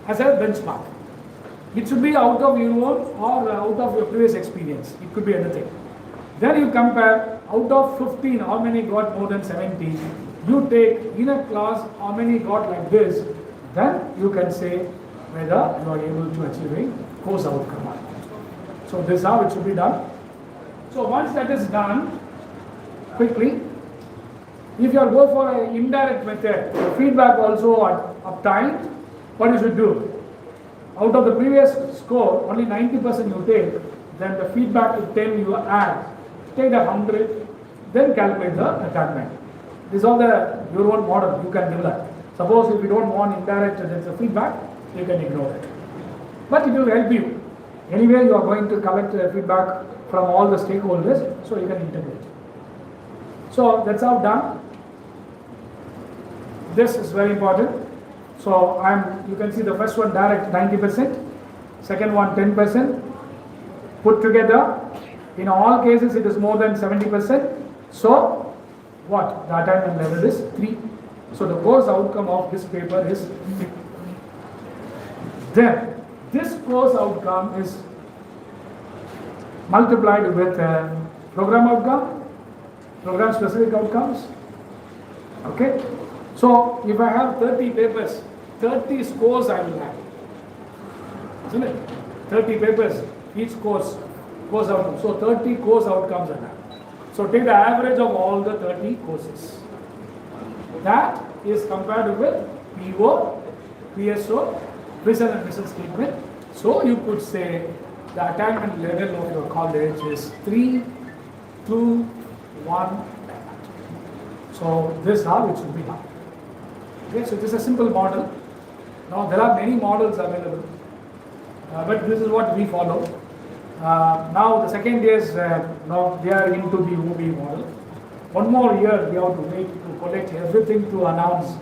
Speaker 4: as a benchmark. It should be out of your own or out of your previous experience. It could be anything. Then you compare out of 15, how many got more than 70. You take in a class how many got like this. then you can say whether you are able to achieve a course outcome or not. So this is how it should be done. So once that is done, quickly, if you are go for an indirect method, the feedback also obtained, what you should do? Out of the previous score, only 90% you take, then the feedback to 10 you add, take the 100, then calculate the attainment. This is all your own model, you can do that. Suppose if you don't want indirect, there's a feedback, you can ignore it. But it will help you. Anyway, you are going to collect feedback from all the stakeholders, so you can integrate. So that's how done. This is very important. So you can see the first one direct 90%, second one 10%. Put together, in all cases it is more than 70%. So what? The attainment level is 3. So the course outcome of this paper is 3. Then this course outcome is multiplied with program outcome, program specific outcomes. Okay. So if I have 30 papers, 30 scores I will have. Isn't it? 30 papers, each course outcome. So 30 course outcomes I have. So take the average of all the 30 courses. That is compared with PO, PSO, vision and mission statement. So you could say the attainment level of your college is 3, 2, 1. So this is how it should be done. Okay, so this is a simple model. Now there are many models available, but this is what we follow. Now the second is now they are into the OB model. One more year we have to wait to collect everything to announce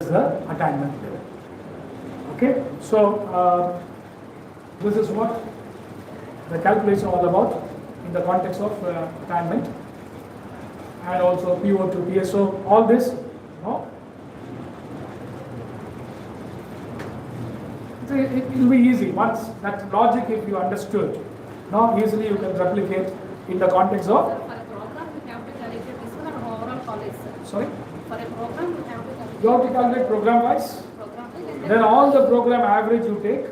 Speaker 4: the attainment level. Okay, so this is what the calculation all about in the context of attainment and also PO to PSO. All this, it will be easy once that logic if you understood. Now easily you can replicate in the context of.
Speaker 8: For a program, we have to calculate this one on overall college, sir.
Speaker 4: Sorry?
Speaker 8: For a program, we have to calculate.
Speaker 4: You have to calculate program wise.
Speaker 8: Program, and
Speaker 4: Then all the program average you take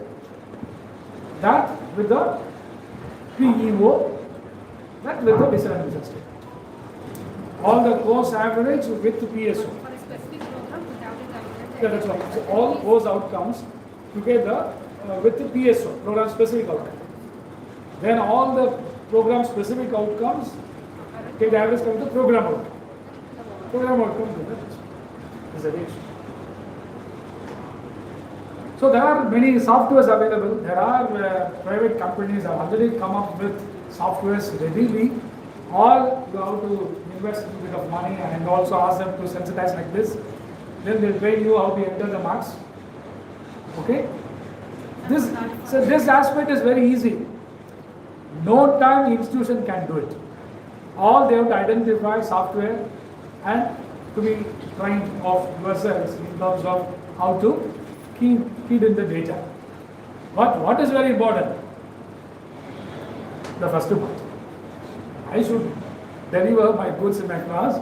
Speaker 4: that with the PEO, that with the vision statement. All the course average with the PSO.
Speaker 8: for a specific program, we have to calculate.
Speaker 4: Yeah, that's right. So all course outcomes together with the PSO, program specific outcome. Then all the program specific outcomes take the average of the program outcome. Program outcome is a ratio. So there are many softwares available. There are private companies have already come up with softwares readily. All you have to invest a bit of money and also ask them to sensitize like this. Then they'll train you how to enter the marks. Okay? So this aspect is very easy. No time institution can do it. All they have to identify software and to be trained of yourselves in terms of how to feed in the data. But what is very important? The first part. I should deliver my goods in my class.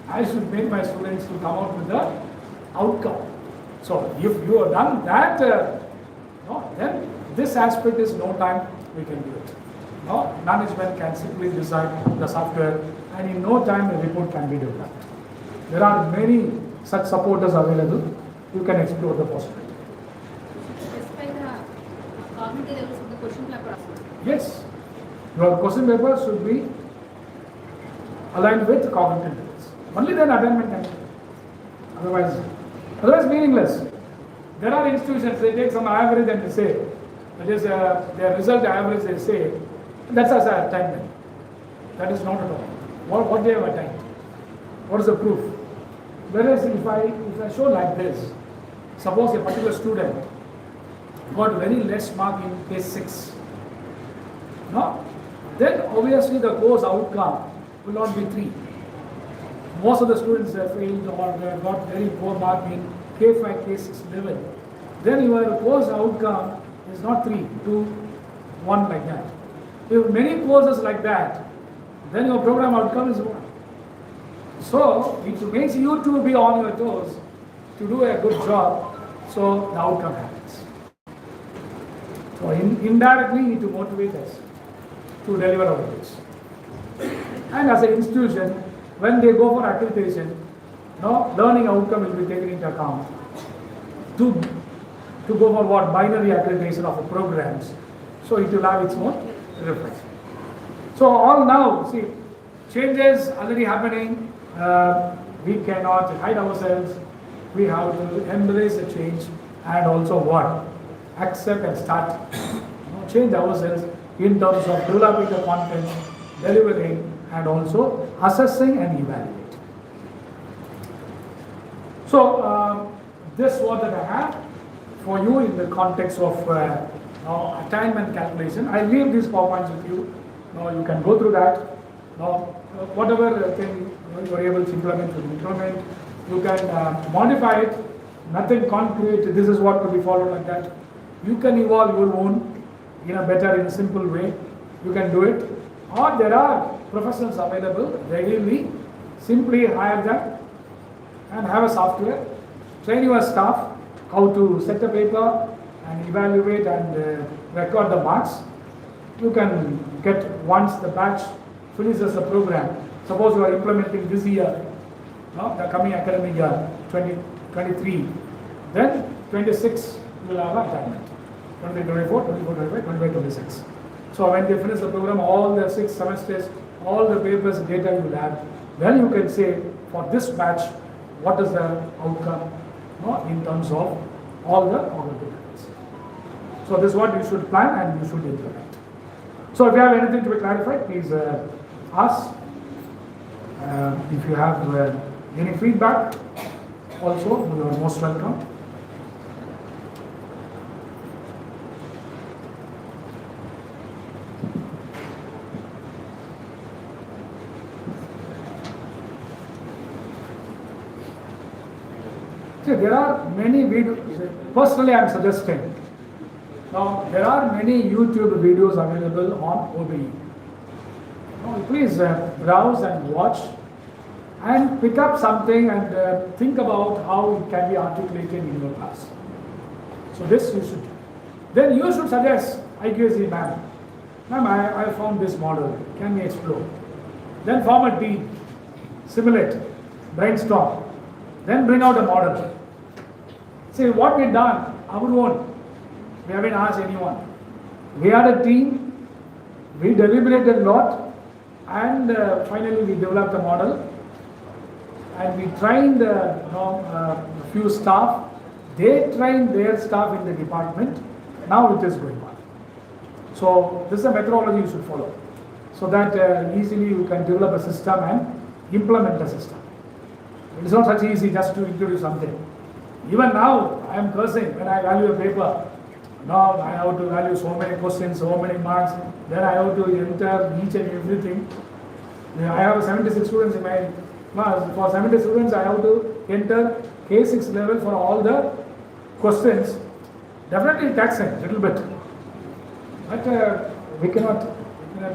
Speaker 4: I should make my students to come out with the outcome. So if you have done that, then this aspect is no time we can do it. No, management can simply design the software and in no time a report can be developed. There are many such supporters available. You can explore the possibility.
Speaker 8: Specify the cognitive levels of the question paper.
Speaker 4: Yes, your question paper should be aligned with cognitive levels. Only then attainment can be. Otherwise meaningless. There are institutions, they take some average and they say, that is their result average, they say, that's as an attainment. That is not at all. What they have attained? What is the proof? Whereas if I show like this, suppose a particular student got very less mark in case 6. No? Then obviously the course outcome will not be 3. Most of the students have failed or they have got very poor mark in K5, K6 level. Then your course outcome is not 3, 2, 1 like that. If many courses like that, then your program outcome is 1. So it makes you to be on your toes to do a good job. so the outcome happens. So indirectly, you need to motivate us to deliver our goods. And as an institution, when they go for accreditation, learning outcome will be taken into account to go for what binary accreditation of programs. So it will have its own reference. So all now, see, changes already happening. We cannot hide ourselves. We have to embrace the change and also what? Accept and start change ourselves in terms of developing the content, delivering, and also assessing and evaluate. So this is what that I have for you in the context of attainment calculation. I leave these PowerPoints with you. You can go through that. Whatever thing you are able to implement, you can modify it. Nothing concrete. This is what to be followed like that. You can evolve your own in a simple way. You can do it. Or there are professionals available readily. Simply hire them and have a software. Train your staff how to set a paper and evaluate and record the marks. You can get once the batch finishes the program. Suppose you are implementing this year, the coming academic year 2023, then 26 will have an assignment. 2024, 24, 25, 25, 26. So when they finish the program, all the 6 semesters, all the papers, data you will have, then you can say for this batch, what is the outcome in terms of all the papers. So this is what you should plan and you should implement. So if you have anything to be clarified, please ask. If you have any feedback, also you are most welcome. See, there are many videos. Personally, I am suggesting. Now, there are many YouTube videos available on OBE. Please browse and watch and pick up something and think about how it can be articulated in your class. So this you should. Then you should suggest, IQAC ma'am, I found this model. Can we explore? Then form a team, simulate, brainstorm, then bring out a model. See what we've done, our own. We haven't asked anyone. We had a team, we deliberated a lot, and finally we developed a model. And we trained a few staff. They trained their staff in the department. Now it is going on. So this is a methodology you should follow, so that easily you can develop a system and implement a system. It is not such easy just to introduce something. Even now, I am cursing when I value a paper. Now I have to value so many questions, so many marks. Then I have to enter each and everything. I have 76 students in my class. For 70 students, I have to enter K6 level for all the questions. Definitely taxing a little bit. But we cannot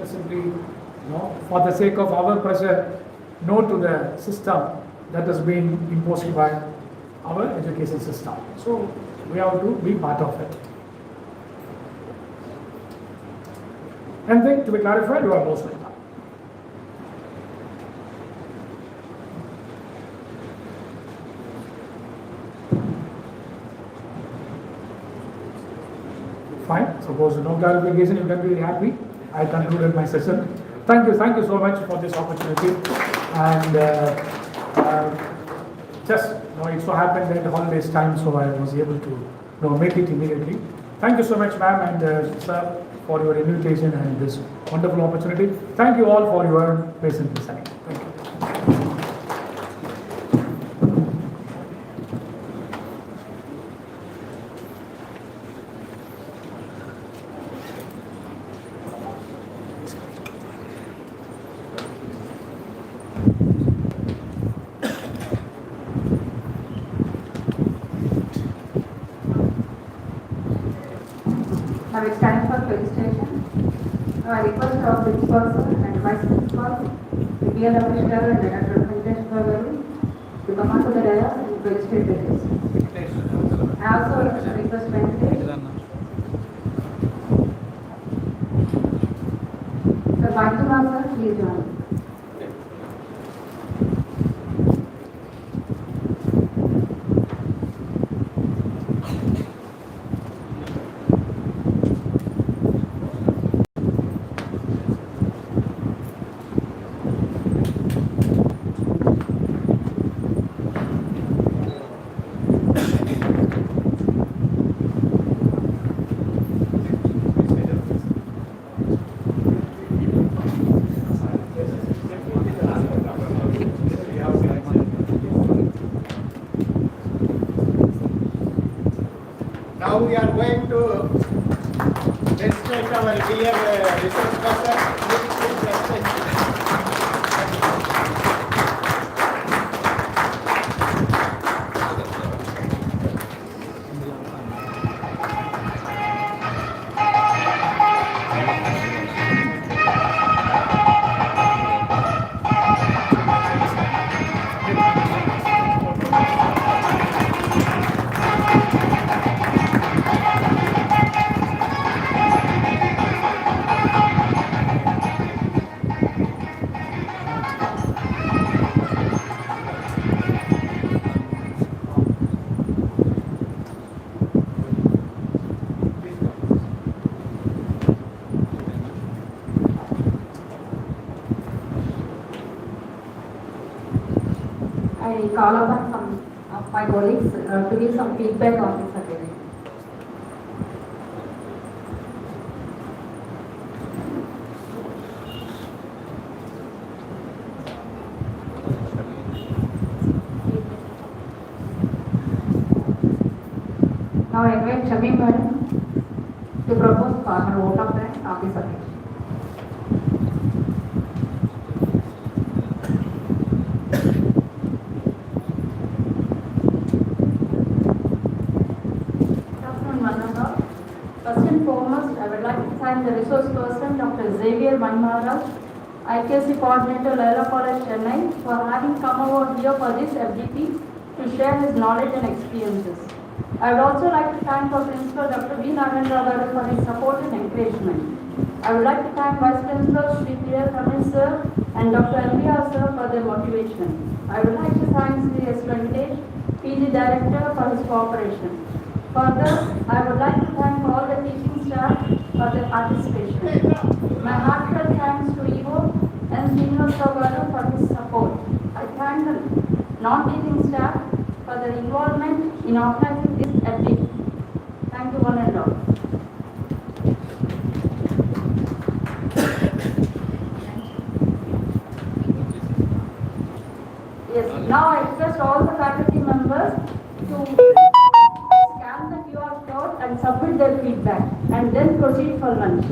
Speaker 4: simply, for the sake of our pressure, no to the system that is being imposed by our education system. So we have to be part of it. Anything to be clarified? You are most welcome. Fine. Suppose no clarification, you can be happy. I concluded my session. Thank you so much for this opportunity. And just it so happened that the holidays time, so I was able to make it immediately. Thank you so much, ma'am and sir, for your invitation and this wonderful opportunity. Thank you all for your patient listening. Thank you.
Speaker 1: Now it's time for registration. I request our principal and vice principal, K.B.N. and Dr. Venkatesh to come onto the dais and register the list. also request Venkatesh. Sir, Bhaktuma sir, please join.
Speaker 2: Now we are going to respect our dear resource person. Please respect.
Speaker 1: I call upon some of my colleagues to give some feedback on this academy. Now I invite Shamim madam to propose for her vote of thanks on this occasion. Good afternoon, Madam. First and foremost, I would like to thank the resource person, Dr. Xavier Manmaraj, IKC coordinator, Loyola College, Chennai, for having come over here for this FDP to share his knowledge and experiences. I would also like to thank our principal, Dr. B. Nagendra for his support and encouragement. I would like to thank Vice Principal Sri P.R. Kamal sir and Dr. Alvia sir for their motivation. I would like to thank Sri S. Venkatesh, PG Director, for his cooperation. Further, I would like to thank all the teaching staff for their participation. My heartfelt thanks to Ivo and Srinivasa Garu for his support. I thank the non-teaching staff for their involvement in organizing this FDP. Thank you one and all. Yes, now I request all the faculty members to scan the QR code and submit their feedback and then proceed for lunch.